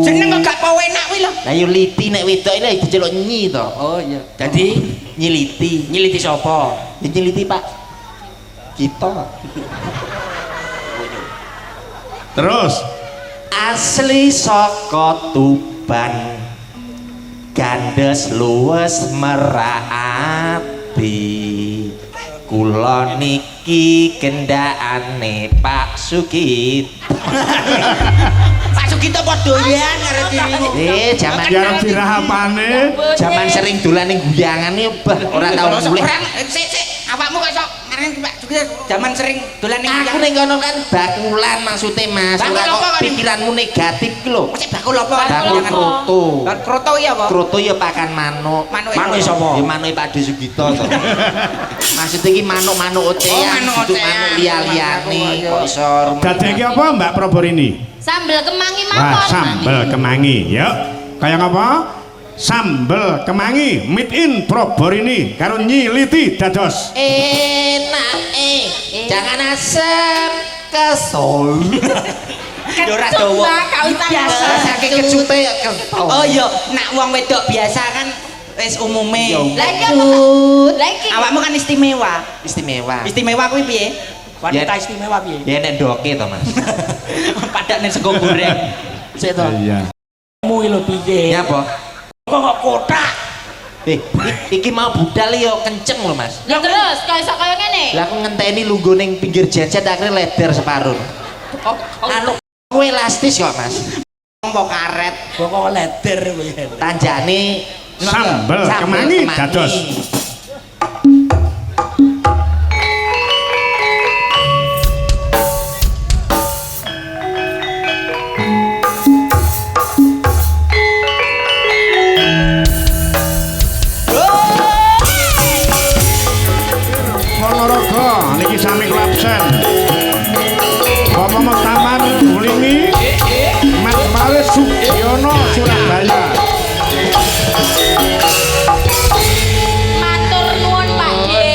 Jeneng kok gak penak kuwi lho. Lah yo liti nek wedok iki diceluk nyi to. Oh iya. Jadi Nyiliti. nyiliti sapa? Ya nyiliti Pak. Kita. Terus Asli saka Tuban. Gandes luwes merahati. Kula niki kendakane Pak Sugit. Pak Sugito apa doyan arep dirimu. Jaman jarang dirahapane. jaman sering dolan ning guyangan iki bah ora tau mulih. Sik, awakmu kok sok ngarep Pak Sugito zaman sering dolan ning Aku ning kono kan bakulan maksude Mas. Bakul Ora apa kok kan? pikiranmu negatif ki lho. Mesti bakul apa? Bakul kroto. Kroto iya apa? Kroto ya pakan manuk. Manuk sapa? Ya manuke Pak De Sugito to. Maksudnya iki manuk-manuk ocean, Oh, manuk duduk ocean. manuk liya-liyane kok iso Dadi iki apa Mbak Proborini? Sambel kemangi Wah, mawon. sambel kemangi. Yuk. Kayak apa? Sambel kemangi made in Proborini karo nyiliti dados. enak jangan asem kesol. Ya ora dawa. Biasa saking kecute kesol. Oh iya, nak wong wedok biasa kan wis umume. Lah iki apa? Lah iki Awakmu kan istimewa. Istimewa. Istimewa kuwi piye? Wanita istimewa piye? Ya nek doke to Mas. Padakne sego goreng. Sik to. Iya. Mu iki lho piye? Ya apa? Kok kotak? Iki mau budal yo kenceng lho Mas. Lah terus kok iso kaya ngene? Lah aku ngenteni lungguh ning pinggir jajet akhirnya leder separuh. Anu kowe elastis kok Mas. Apa karet? Kok leder kowe. Tanjane Sambel kemangi dados. Ponorogo niki sami klapsen. Bapak Mas Taman Bulingi. Mas Male Sugiono Surabaya. Matur nuwun Pak De.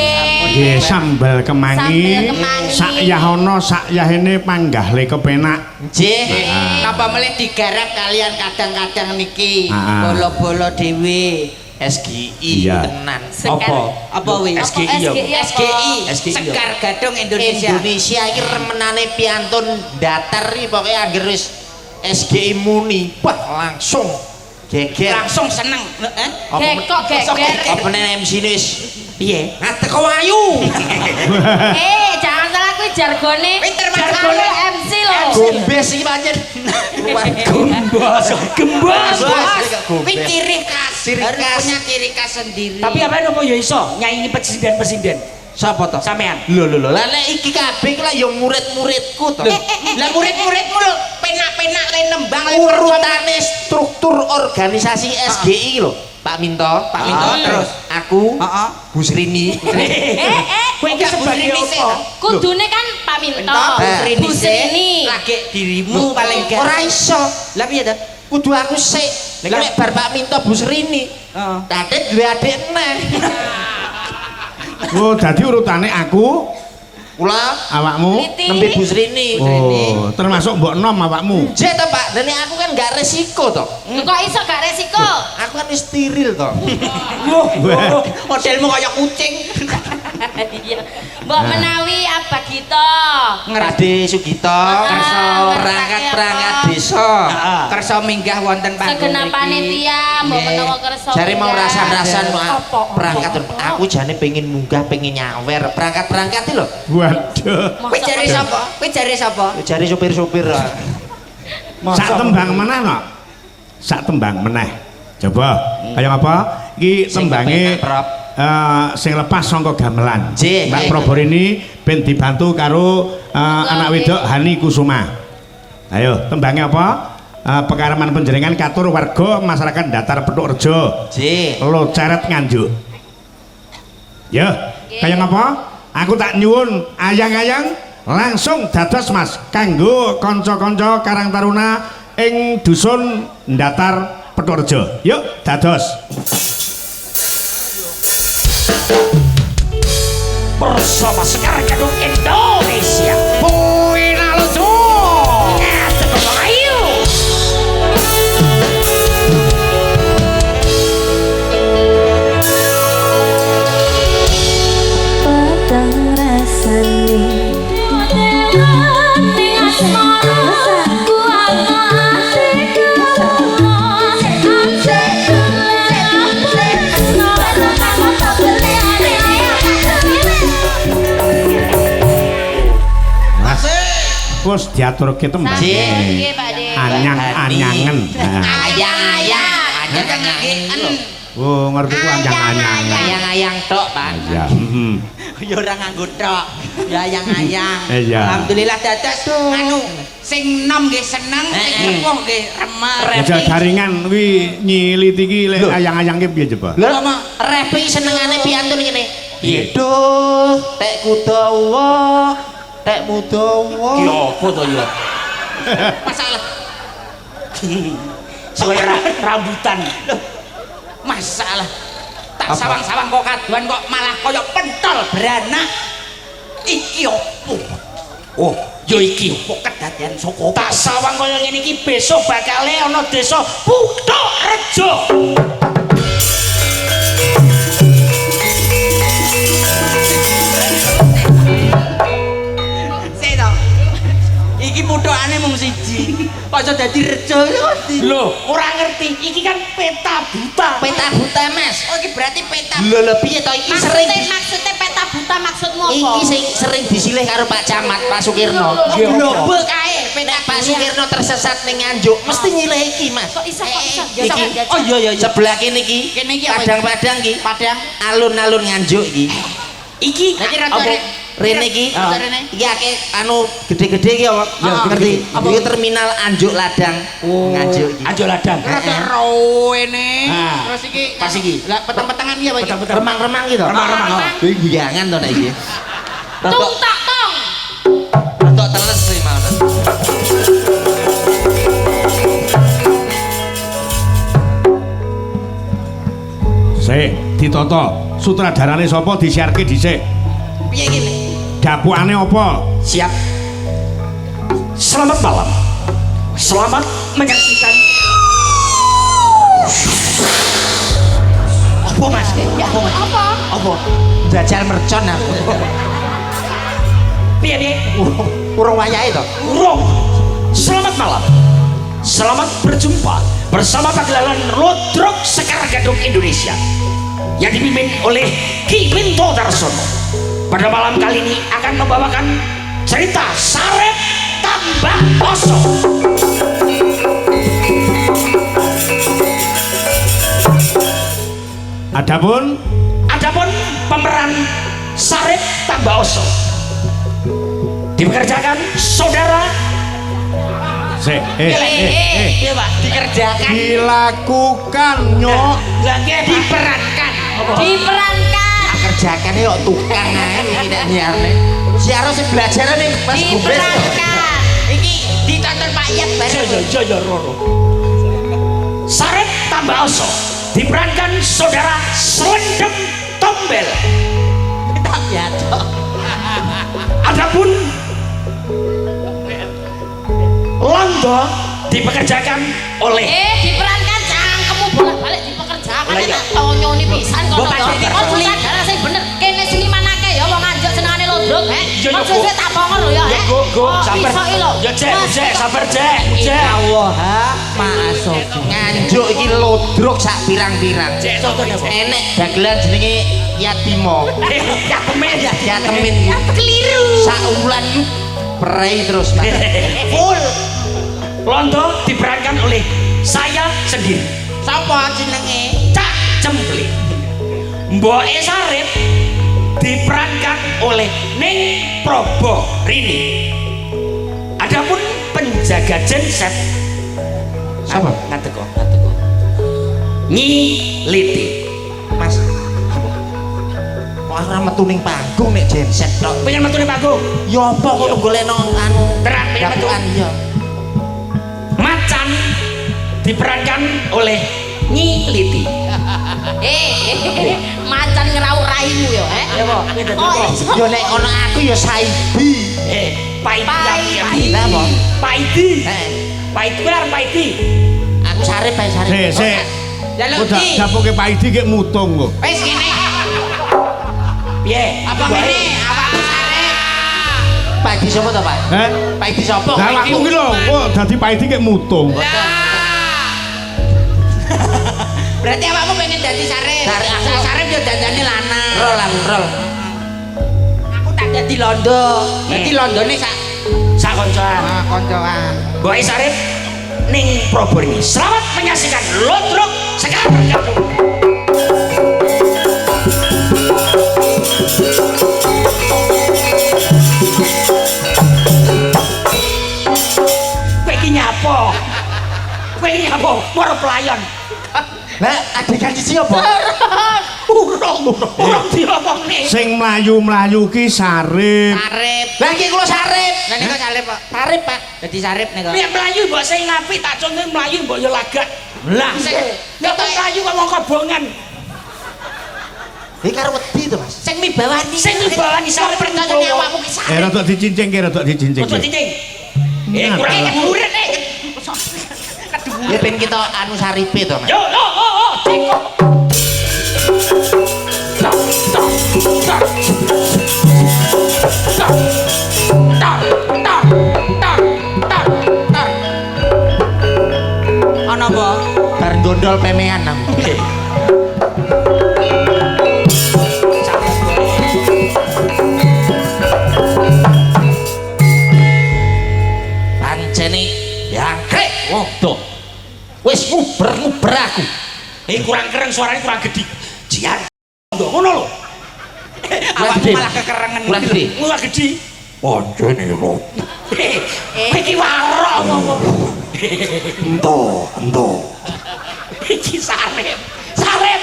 Nggih sambel kemangi. Sambel kemangi. Sak yahono sak yahene panggahle kepenak. nggih. Napa melih digarap kalian kadang-kadang niki Ah. bolo-bolo dhewe. SGI Iya. tenan. Apa wi? SGI ya. SGI, SGI. Sekar Gadung Indonesia. Indonesia iki remenane piantun datar iki pokoke anggere wis SGI muni, wah langsung geger. Langsung seneng. Gekok geger. Apa nek MC wis Piye? ngateko ayu. Jangan salah kuwi jargone. Pinter Mas Jargone Arif. MC MC lho. Gombes iki pancen. Gembos. Kuwi ciri khas. Ciri Harus khas. punya ciri khas sendiri. Tapi apa nopo ya iso nyaingi presiden-presiden? Sapa to? Sampean. Lho. Lah nek iki kabeh iki lah ya murid-muridku to. Lah murid-muridmu lho penak-penak le nembang le Urutane struktur organisasi SGI iki lho. Pak Minto, terus aku, heeh. Bu Srini. Kowe iki sebagai apa? Kudune kan Pak Minto, Bu Srini. lagi dirimu paling gak. Ora iso. Lah piye to? Kudu aku sik. Lah nek bar Pak Minto Bu Srini. Heeh. Dadet duwe adik neh. Oh, dadi urutane aku, Kula awakmu. Liti. nembe Bu Srini. Oh, termasuk mbok nom awakmu. Jek to, Pak. Lah nek aku kan gak resiko to. Kok iso gak resiko? Aku kan wis steril to. Wah. Modelmu kaya kucing. Iya. Mbok menawi apa gitu? Ade Sugito, perangkat-perangkat desa. Kersa minggah wonten panggung Segenap panitia mbok menawa kersa. Jare mau rasan-rasan Apa? perangkat. Aku jane pengen munggah, pengen nyawer perangkat-perangkat iki lho. Waduh. Kuwi jare sapa? Kuwi jare sapa? Jare sopir-sopir. Sak tembang meneh no. Sak tembang meneh. Coba kaya apa? Iki tembange kepenak, Prop. sing lepas saka gamelan. Nggih. Mbak Proborini ben dibantu karo anak wedok Hani Kusuma. Ayo, tembange apa? Pekaraman penjaringan katur warga masyarakat datar Petuk Rejo. J. Lo ceret nganjuk. Ya, kaya ngapa? Aku tak nyuwun ayang-ayang langsung dados Mas kanggo kanca-kanca Karang Taruna ing dusun datar Petuk Rejo. Yuk, dados. Bersama Sekar Gadung Indonesia. Kuwi lalu Ayo. Padang rasane Wes diaturke tembang. Nggih, Pak De. Anyang-anyangen. ayang-ayang. Oh, ngerti ku anyang-anyangen. Ayang-ayang tok, Pak. Ya, Ya ora nganggo tok. Ya ayang-ayang. Iya. Alhamdulillah dados anu sing nom nggih seneng, sing sepuh nggih remer. Aja garingan kuwi nyiliti iki lek ayang-ayangke piye coba? Lha repi senengane piantun ngene. Duh, tekku dawa, tekmu dawa. Ki apa to ya? Masalah Selera rambutan. masalah tak sawang-sawang kok kaduan kok malah kaya pentol beranak. Iki opo? Oh, ya iki. Kok kedadian saka Tak sawang kaya ngene iki besok bakal ana desa Putuk Rejo. sik to. Iki puthukane mung siji. Kok iso dadi rejo iki? Loh, ora ngerti. Iki kan peta buta. Peta buta, Mas. Oh iki berarti peta. Lho piye to iki sering Maksudnya peta buta maksudmu apa? iki sering disilih karo Pak Camat, Pak Sukirno. Global kae Nek Pak Sukirno tersesat ning Nganjuk, mesti nyilih iki, Mas. Kok iso kok iso? Iki. Oh iya iya. Sebelah kene iki. Kene iki apa? Padang-padang iki. Padang. Alun-alun Nganjuk iki. Iki Lagi rada apa? Rene iki. Rada rene. Iki akeh anu gede-gede iki apa? Ya, ngerti. apa? Iki terminal Anjuk Ladang. Nganjuk iki. Ajo ladang. Rada rowene. Nah, Terus iki pas iki. Lah peteng-petengan iki apa iki? Peteng-peteng. Remang-remang gitu. Remang-remang. Kuwi guyangan to nek iki. Tung tak tong. Rodok teles sih mau. Sik, ditata. Sutradarane sapa disiarke dhisik. Piye iki? Dapukane apa? Siap. Selamat malam. Selamat menyaksikan. Apa Mas? Apa Mas? Apa? Apa? Jajal mercon aku. Piye piye? Urung wayahe to. Urung. Selamat malam. Selamat berjumpa bersama pagelaran Lodrok Sekar Gadung Indonesia yang dipimpin oleh Ki Minto Darsono. Pada malam kali ini akan membawakan cerita Sarep Tan tambah oso. Adapun pemeran Sarip tambah oso dipekerjakan saudara Iya Pak, dikerjakan. dilakukan nyok diperankan Kerjakan yuk tukang ae iki nek nyarne. Si Aro sing belajar ning Mas Gumbes. Iki ditonton Pak Yat bareng. ya Roro. Sarip tambah oso diperankan saudara Selendem Tombel. Adapun Londo dipekerjakan oleh diperankan cangkemmu bolak-balik dipekerjakan Lah, iya. tak tonyoni pisan kono Mbok pasti to. Kon sadar sing bener kene seniman akeh ya wong anjuk senengane lodrok Iya, iya, Kon Bu. sesuk tak bongor lho ya Go, sabar. Iso iki lho. Ya Cek, sabar Cek. Allah masuk. Nganjuk iki lodrok sak pirang-pirang. Cek contohnya apa? Enek dagelan jenenge Yatimo. Ya temen ya. Yatemin keliru. Sak wulan prei terus Mas. Full. Londo diperankan oleh saya sendiri. Sapa jenenge? Cak Cemplik. Mboke Sarip diperankan oleh Ning Probo Rini. Adapun penjaga genset Siapa? ngateko. Nyi Liti. Mas. Kok ora metu ning panggung nek genset tok. Pengen metu ning panggung. Ya apa kok golekno anu Terang pengen metu. dapukan ya. Macan diperankan oleh Nyi Liti. Macan ngerau raimu ya Ya apa? iso. Ya nek ono aku ya Saibi. Paidi. Lah apa? Paidi. Heeh. Paidi benar Paidi. Aku Sarip ae Sarip. sik Jaluk udah di. dapoke Pak Idi gek mutung kok Wis kene. Piye? Apa ngene? Awakmu Sarip. Pak Idi sapa to, Pak? Pak Idi sapa? lah aku ki lho kok dadi Pak Idi gek mutung Berarti awakmu pengen dadi Sarip. Sarip, aku. Sarip yo dandane lanang. Rol. Aku tak dadi londo. Dadi londone sak Sakoncoan. koncoan. Boy Sarip Ning Probo ini. Selamat menyaksikan Lodrok sekarang bergabung. Kowe iki nyapa? Moro pelayan. Lah adegan siji apa? Urung diomongne. sing mlayu-mlayu ki Sarip Sarip. Lah iki kula Sarip. Lah niku Sarip, Pak. Sarip, Pak. Dadi Sarip niku. Piye mlayu mbok sing ngapi tak contoh mlayu mbok ya lagak. Lah, Sing nek mlayu kok mongko bongan. Iki karo wedi to, Mas. sing mibawani. Sing mibawani Sarip percaya nek awakmu ki Sarip. rada dicincing ki rada dicincing Ojo ki. cincing. Kurang keduren Ya ben kita anu Saripe to, Mas. Yo, cekok. Ana apa? Bar gondol pemean nang. Pancene yangkrek wodo. Wis nguber aku. Kurang keren suaranya kurang gede. Jian. Ngono lho. Awakmu malah kekerengen. Kurang gede. Kurang gede. Pancene lho. Iki warok ngomong. Ento. Iki Sarip.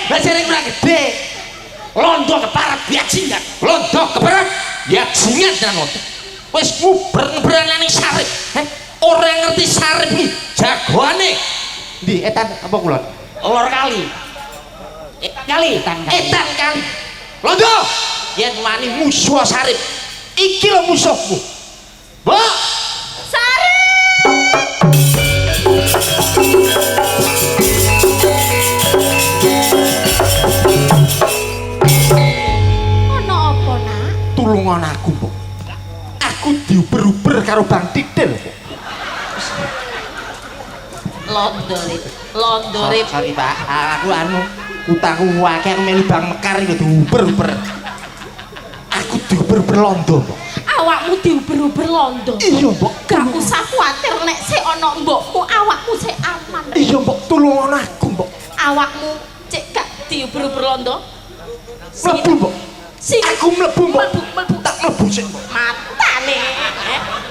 Lah sering kurang gede. Londo keparep bajingan. Londo keberat. Ya jingat nang londo. Wis nguber ning Sarip. Ora ngerti Sarip iki jagoane. Ndi etan apa kulon? Lor kali. Kali. Etan kali. Londo. Yen wani musuh Sarip. Iki lho musuhmu. Mbok. Ono apa nak? Tulungan aku, Mbok. Aku diuber-uber karo Bang Tidil. Londorip. Sorry, Pak. Aku anu utangku akeh aku melu Bang Mekar iku diuber-uber. Aku diuber-uber Londo, Mbok. awakmu diuber-uber londo. Iya, Mbok. Gak usah kuatir nek sik ana mbokmu awakmu sik aman. Iya, Mbok, tulungan aku, Mbok. Awakmu cek gak diuber-uber londo. Mlebu, Mbok. Sing Aku mlebu, Mbok. mlebu. Tak mlebu sik, Mbok. Matane.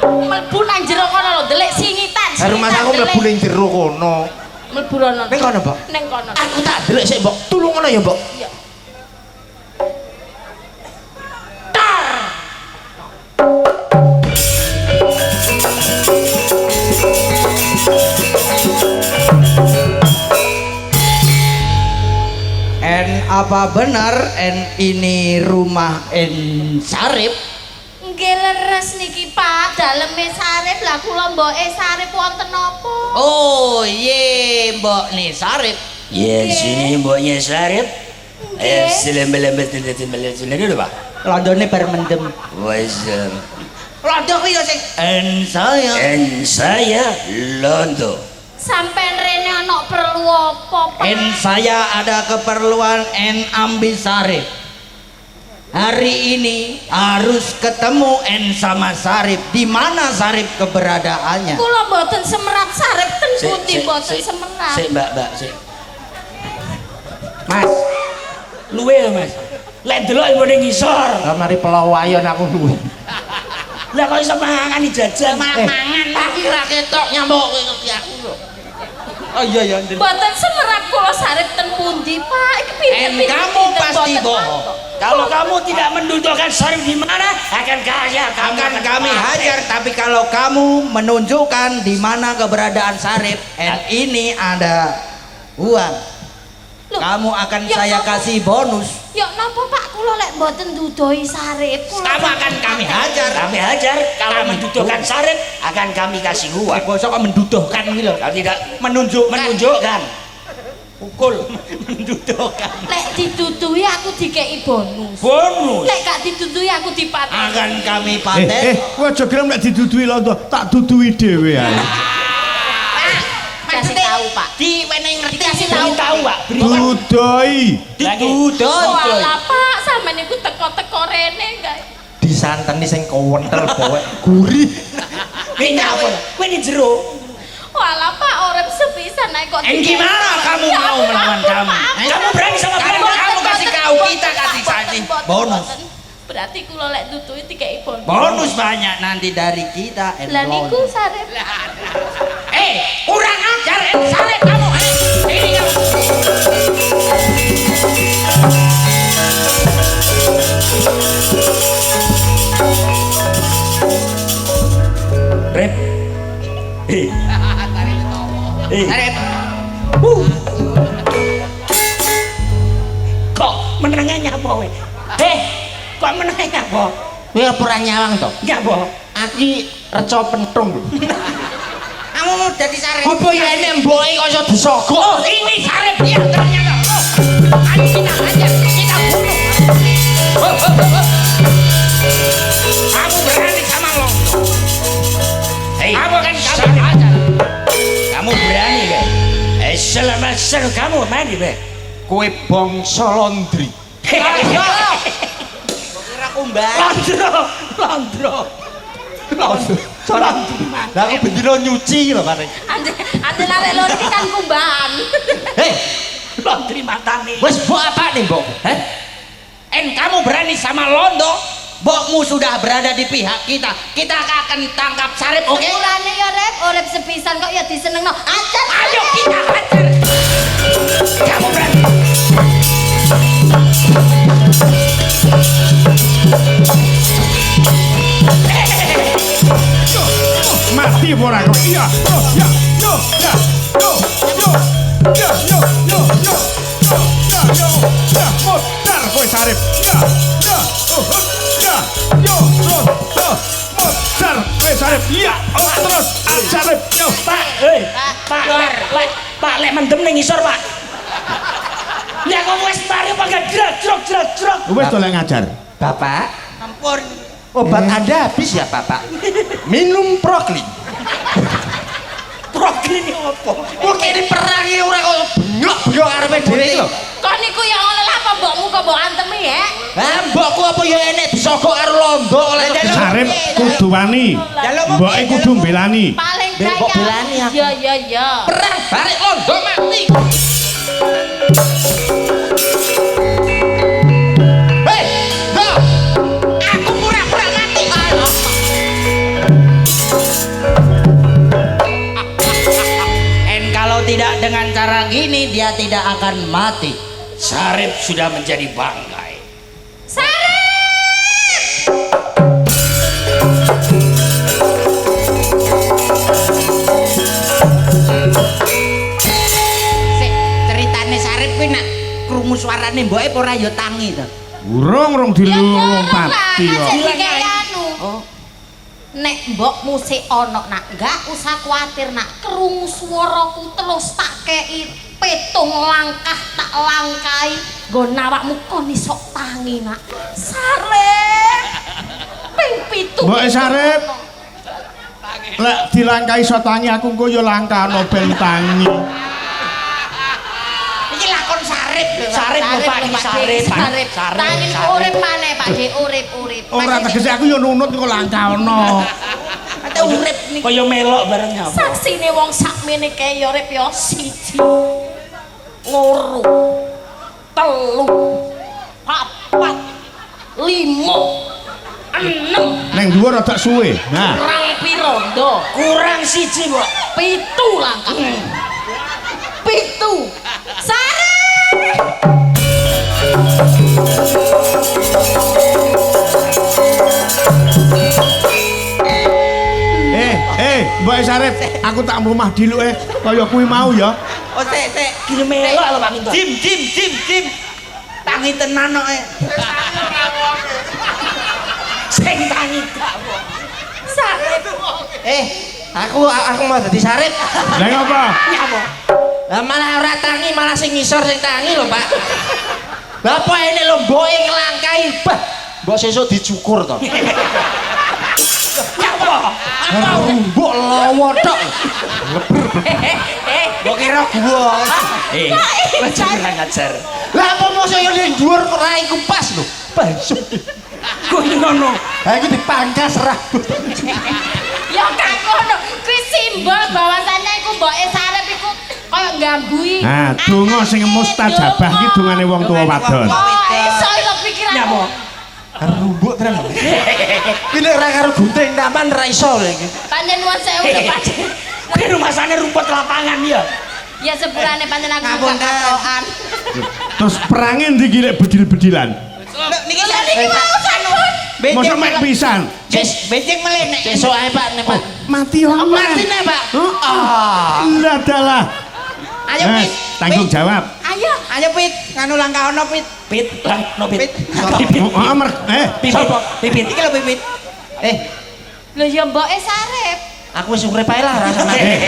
Mlebu nang jero kono lho, ndelik singitan. Rumah aku mlebu ning jero kono. Mlebu rono. Ning kono, Mbok. Ning kono. Aku tak delek sik, Mbok. Tulungan ya, Mbok. Iya. Apa benar ini rumah Sarip? Nggih leres niki Pak, daleme Sarip. Lah kula mboke Sarip wonten napa? Oh iya mbok nih Sarip. Ya sini mboknya Sarip. Nggih. Selamat dulu Pak. Londone bar mendem. Wes. Londo kuwi yo sing saya Londo. Sampeyan rene ana perlu apa, Pak? saya ada keperluan ambil Sarip. Hari ini harus ketemu sama Sarip. Di mana Sarip keberadaannya? Kula mboten semerap Sarip ten pundi mboten semerap. Sik Mbak, sik. Mas, Luwe ya, Mas. Lek delok iku ning ngisor. mari pelawayan aku luwe. Lah kok iso mangan jajan. Mangan Tapi ra ketok nyambuk kowe ngerti aku lho. Oh iya. mboten semerap kula Sarip ten pundi, Pak? Iki pinter-pinter. Kamu pasti bohong. Kalau kamu tidak mendudukan Sarip di mana, akan Kami hajar, tapi kalau kamu menunjukkan di mana keberadaan Sarip, ini ada uang. Loh, Kamu akan ya saya napa? kasih bonus. Ya napa Pak kula lek mboten dudohi Sarip? Kamu akan kami hajar. Kami hajar, kalau mendudukan Sarip akan kami kasih uang. Bosok kok menduduhkan gitu. Kalau tidak Menunjukkan. pukul mendudukan. Lek dituduhi aku dikei bonus. Bonus. Lek gak dituduhi aku dipateni. Akan kami paten. kowe aja gelem nek didudui londo, tak dudui dhewe ae. Kasih tahu Pak. Diwenehi ngerti Dikasih Beri tahu Pak. Dudoi. Dituduh. Walah Pak, sampean niku teko-teko rene guys. Disanteni sing kewontel pokoke. Gurih. Ini apa? Kowe ini jero. Walah Pak, orang sepisan naik kok. Gimana kamu Ya, mau aku melawan maaf, kamu? maaf. Kamu berani sama Kamu kasih kau, kita kasih saja. Bonus. Berarti kula lek dudui dikei bonus. Bonus banyak nanti dari kita. Lah niku Sarip. Kurang ajar Sarip kamu. Ini kamu. Rep. Sarip. Kok menengahnya apa we? Kok menengahnya apa? Kowe ora nyawang to? Enggak, Bo. Aki reca pentung lho. Kamu mau jadi Sarip. Apa ya nek mboke kok iso disogok? Oh, ini Sarip dia ternyata. Ayo kita hajar, kita bunuh. Kamu berani sama Londo. Kamu akan Sarip kami hajar. Kamu berani, Be? Selamat seru kamu mandi, Be. Kowe bangsa Londri. Kira kumbang. Londro. Lah aku bendino nyuci lho paring. Ande lare lho iki kan kumbahan. Hei, Londri matane. wis mbok apa nih, Mbok? Kamu berani sama Londo? Bokmu sudah berada di pihak kita. Kita akan tangkap Sarip, oke? Urane ya Rep, urip sepisan kok ya disenengno. Ajar. Ayo kita hajar. Kamu berani. Mati ora kok. Iya. Ya. Yo. Ya. Yo. Yo. Ya. Yo. Yo. Yo. Yo. Ya. Yo. Ya. Modar kowe Sarip. Ya. Ya. Oh. Ya. Yo. Terus. Yo. Modar kowe Sarip. Iya. Oh, terus. Sarip. Yo. Pak, lek mendem ning ngisor, Pak. Ya kok wis mari apa enggak jrok. Wis to lek ngajar. Bapak, Ampun. obat Anda habis ya, Bapak? Minum Proklin. Proklin apa? Kok kene perang iki ora kok benyok-benyok karepe dhewe iki lho. Kok niku ya ngono lah apa mbokmu kok mbok antemi ya? Lah mbokku apa ya enek disogok karo lombok oleh Sarip Sarip kudu wani. Mboke kudu mbelani. Paling Mbok kaya. belani aku. Ya. Perang balik londo mati. Hei, go. Aku pura-pura mati. Kalau tidak dengan cara gini dia tidak akan mati. Sarip sudah menjadi bangkai. Sik, ceritane Sarip kuwi nak krungu suarane mboke apa ora ya tangi to. Urung dilompati kok. Oh. Nek mbok musik ana nak enggak usah kuatir nak krungu swaraku terus tak kei petung langkah tak langkai nggo awakmu kon iso tangi nak. Sarep. Ping 7. Mbok Sarip. Lek dilangkai iso tangi aku engko ya langkano ben tangi. Iki lakon Sarip lho. Sarip lho Pak, iki sarip. Tangi urip maneh Pak Dik, urip. Ora tegese aku ya nunut kok langkano. Ate urip niki. Kaya melok bareng apa? Saksine wong sakmene kae ya urip ya 1 loro 3 4 5 6 Neng dhuwur rada suwe. Nah, kurang piro ndo? Kurang siji, Mbok. 7 langkah. 7. Sarip. Mbok Sarip, aku tak mlumah diluke kaya kuwi mau ya. Oh sik. Gini melok lho Pak Minto. Jim. Tangi tenan kok. Sing tangi gak kok. Sarip. Aku mau dadi Sarip. Lah ngapa? Nyapa? Lah malah ora tangi, malah sing ngisor sing tangi lho, Pak. Lah apa ini lho mboke nglangkai. Bah, mbok sesuk dicukur to. Nyapa? Mbok lawa tok. Mbok kira gua. Wis kurang ajar. Lah apa mosok yo ning dhuwur kok ra iku pas lho. Basuk. Kuwi ngono. Ha iki dipangkas ra. Ya gak ngono. Kuwi simbol bahwasannya iku mboke Sarip iku koyo nggambui. Nah, donga sing mustajabah ki dongane wong tuwa wadon. Iso pikiranmu. Nyapa? Rumbuk tenan. Iki nek ra karo gunting taman ra iso lho iki. Pancen nuwun sewu lho Pak. Kuwi rumasane rumput lapangan ya. Ya sepurane pancen aku Ngapun, gak katokan. Terus perange ndi ki lek bedil-bedilan? Niki Lah niki mau sampun. Mosok mek pisan. Becing meleh nek. Sesuk ae Pak nek Pak. Mati yo. Mati nek, Pak. Lah dalah. Ayo Pit. Tanggung jawab. Ayo Pit, nganu langkah ono Pit. Pit, no pit. Pipit iki lho Pipit. Lho ya mboke Sarip. Aku wis urip ae lah rasane.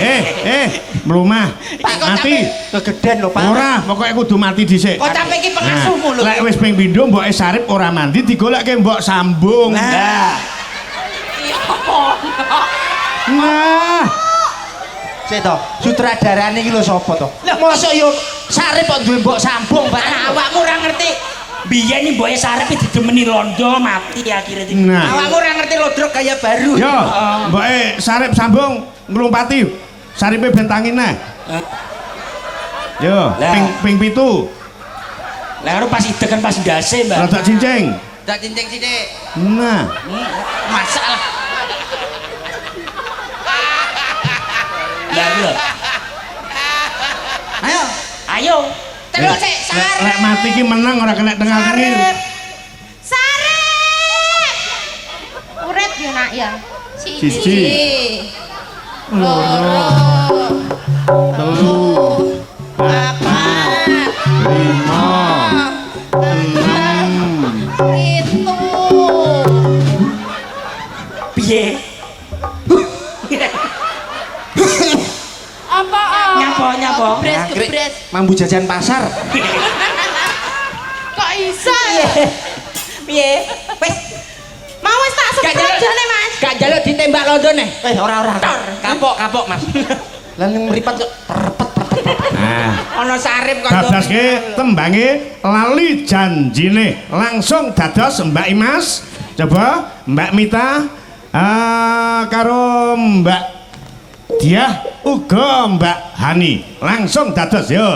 Mlumah. Mati. Kegeden lho Pak. Ora, pokoke kudu mati dhisik. Kok sampe iki pengasuhmu lho. Lek wis ping pindho mboke Sarip ora mandi digoleke mbok sambung. Nah. Ya ampun. Nah. Sik to, sutradarane iki lho sapa to? Mosok yo Sarip kok duwe mbok sambung, Pak. Awakmu ora ngerti. Biyen iki mboke Sarip didemeni londo mati akhire iki. Nah. Awakmu ora ngerti lodrok gaya baru. Yo, mboke Sarip sambung nglumpati. Saripe ben tangi neh. Yo, ping 7. Lah karo pas idegan pas ndase, Mbak. Rada cincing. Dak cincing sithik. Nah. Masalah. Lah lho. Ayo. Terus sik Sarip. Lek mati ki menang ora kena tengah-tengil. Sarip. Urip ya nak ya. Siji. Loro. Telu. Papat. 5. 6. Itu. Piye? Apa? Nyapa? Gebres. Mambu jajan pasar. Kok iso ya? Piye? Wis Mau wis tak sebrajane, Mas. gak njaluk ditembak londone. Ora. Kapok, Mas. Lah ning mripat kok perpet. Nah, Ana Sarip kok. dadoske tembange lali janjine langsung dados Mbak Imas Coba Mbak Mita karo Mbak Diah uga Mbak Hani langsung dados yo.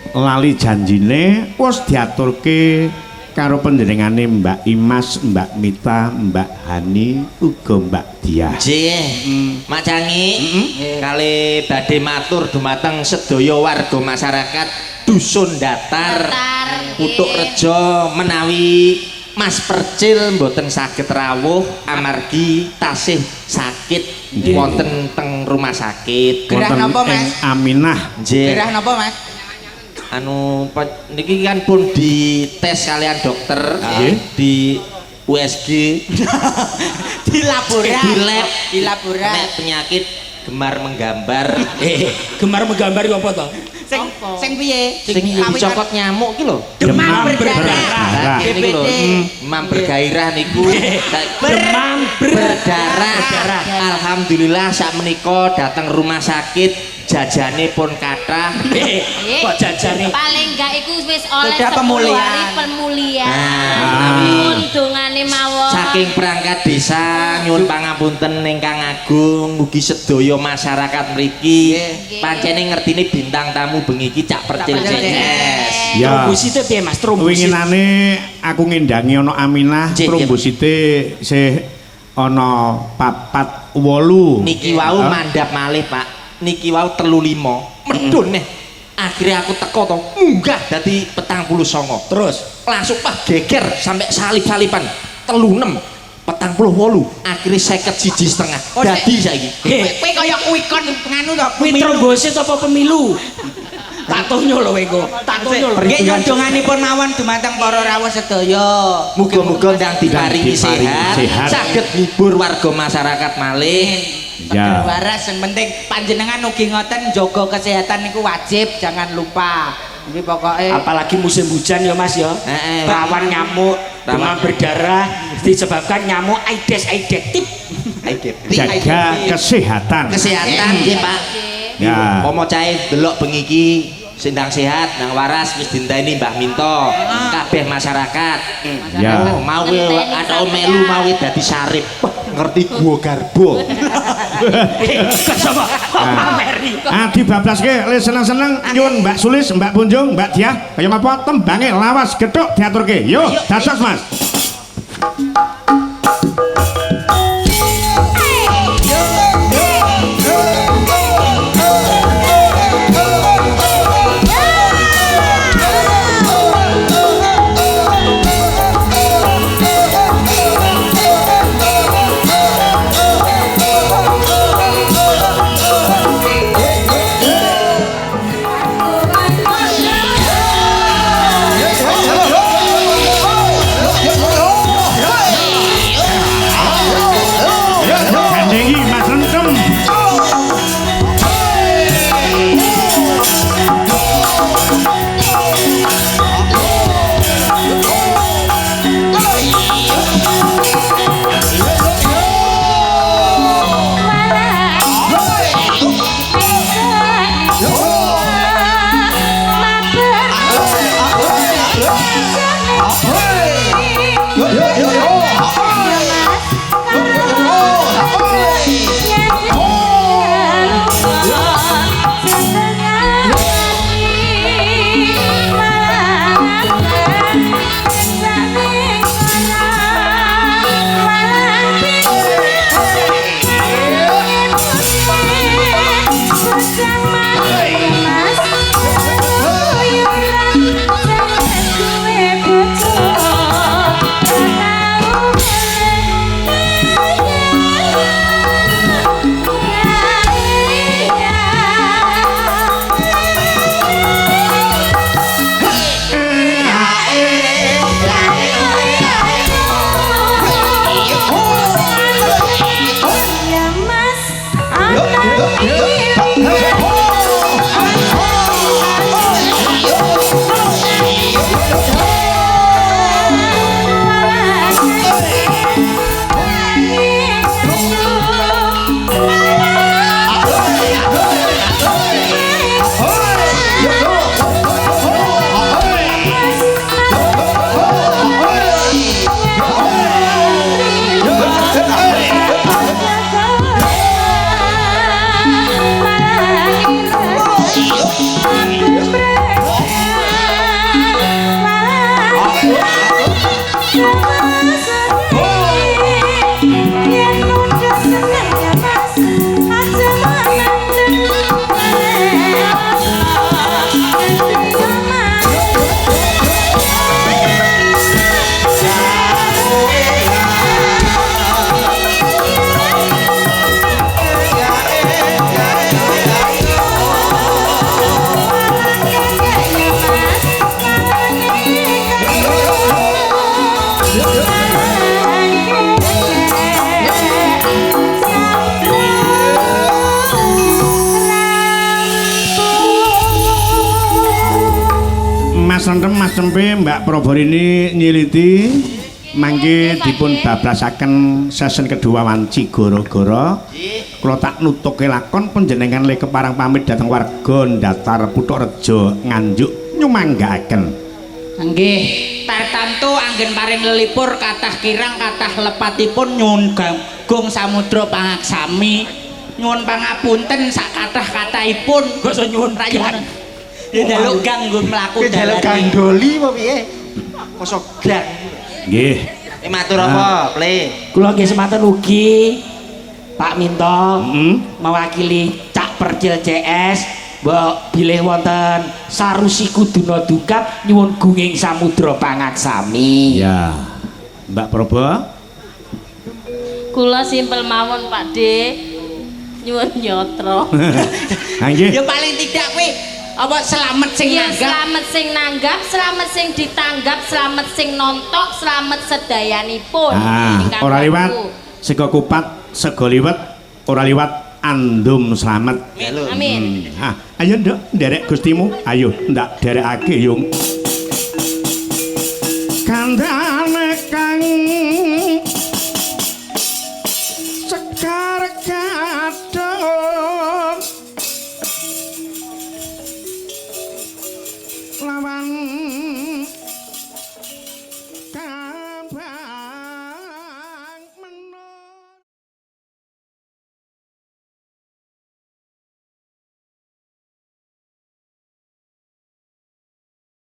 Lali janjine wis diaturke karo panjenengane Mbak Imas, Mbak Mita, Mbak Hani uga Mbak Diah. Nggih. Mak Cangi kali badhe matur dumateng sedaya warga masyarakat Dusun Datar, Putuk Rejo menawi Mas Percil mboten saged rawuh amargi tasih sakit wonten teng rumah sakit. Gerah napa, Mas? Aminah. Nggih. Gerah napa, Mas? Anu niki kan pun dites kalian dokter di USG Di laboratorium. di lab Di laboratorium. nek penyakit gemar menggambar Gemar menggambar iku apa to? Sing piye? sing dicokot nyamuk ki lho Demam berdarah. Darah. niki lho demam bergairah niku Demam berdarah alhamdulillah sak menika datang rumah sakit jajane pun kathah Kok jajane Paling enggak iku wis oleh Sudah 10 pemulihan. hari pemulihan. Nah, Untungane mawon. saking perangkat desa nyuwun pangapunten ingkang agung mugi sedaya masyarakat mriki pancene ngertine bintang tamu bengi iki Cak Percil CS. Ya. trombosite piye Mas trombosit? Winginane aku ngendangi ana Aminah Nggih, trombosite sih ana 48. Niki wau mandhap malih Pak. Niki wau 35 medun neh. Akhirnya aku teko to munggah dadi 49. Terus Langsung pak geger sampai salip-salipan 36 48 akhirnya 51,5 dadi saiki. Kowe kaya kuwi kon nganu to. kuwi trombosit apa pemilu? Tak tonyo lho kowe. Tak tonyo lho. Nggih nyondonganipun mawon dumateng para rawuh sedaya. Muga-muga ndang diparingi Diparingi sehat, sehat. saged ngibur warga masyarakat malih. Ya. Waras yang penting panjenengan ugi ngoten jaga kesehatan niku wajib, jangan lupa. Ini pokoknya Apalagi musim hujan ya Mas ya. Rawan nyamuk, demam berdarah disebabkan nyamuk Aedes aegypti. Jaga kesehatan. Kesehatan nggih Pak. Ya. Pomo cahe delok bengi iki sindang sehat nang waras wis dinteni Mbah Minto kabeh masyarakat. Ya. Oh, mau ada melu mau dadi sarip. Wah, ngerti gua garbo. Sapa? Kok pameri? Dibablaske le seneng-seneng nyuwun Mbak Sulis, Mbak Punjung, Mbak Diah kaya apa tembange lawas gethuk diaturke. Yo, dados Mas. Sentem Mas Cempe Mbak Proborini nyiliti mangke dipun bablasaken season kedua wanci goro-goro kula tak nutuke lakon panjenengan le keparang pamit dhateng warga datar Putukrejo Nganjuk nyumanggaaken nggih tartamtu anggen paring lelipur kathah kirang kathah lepatipun nyuwun ganggung samudra pangaksami nyuwun pangapunten sak kathah-kathahipun Kok iso nyuwun rayan ya njaluk ganggung mlaku Jaluk dalan gandoli apa piye? Kosok gang. nggih matur apa ple Kula nggih semanten ugi Pak Minto mewakili Cak Percil CS mbok bilih wonten sarusi kuduna dungkap nyuwun gunging samudra pangaksami. ya Mbak Probo Kula simpel mawon Pak De. Nyuwun nyotro. ha nggih ya paling tidak kuwi apa selamat sing Iya, nanggap selamat sing nanggap, selamat sing ditanggap, selamat sing nontok, selamat sedayanipun. Ingkang ora liwat baku. sego kupat sego liwet ora liwat andum slamet Amin. Ayo nduk nderek gustimu ayo ndak derekake yung kandhane kang sekar kadung lawan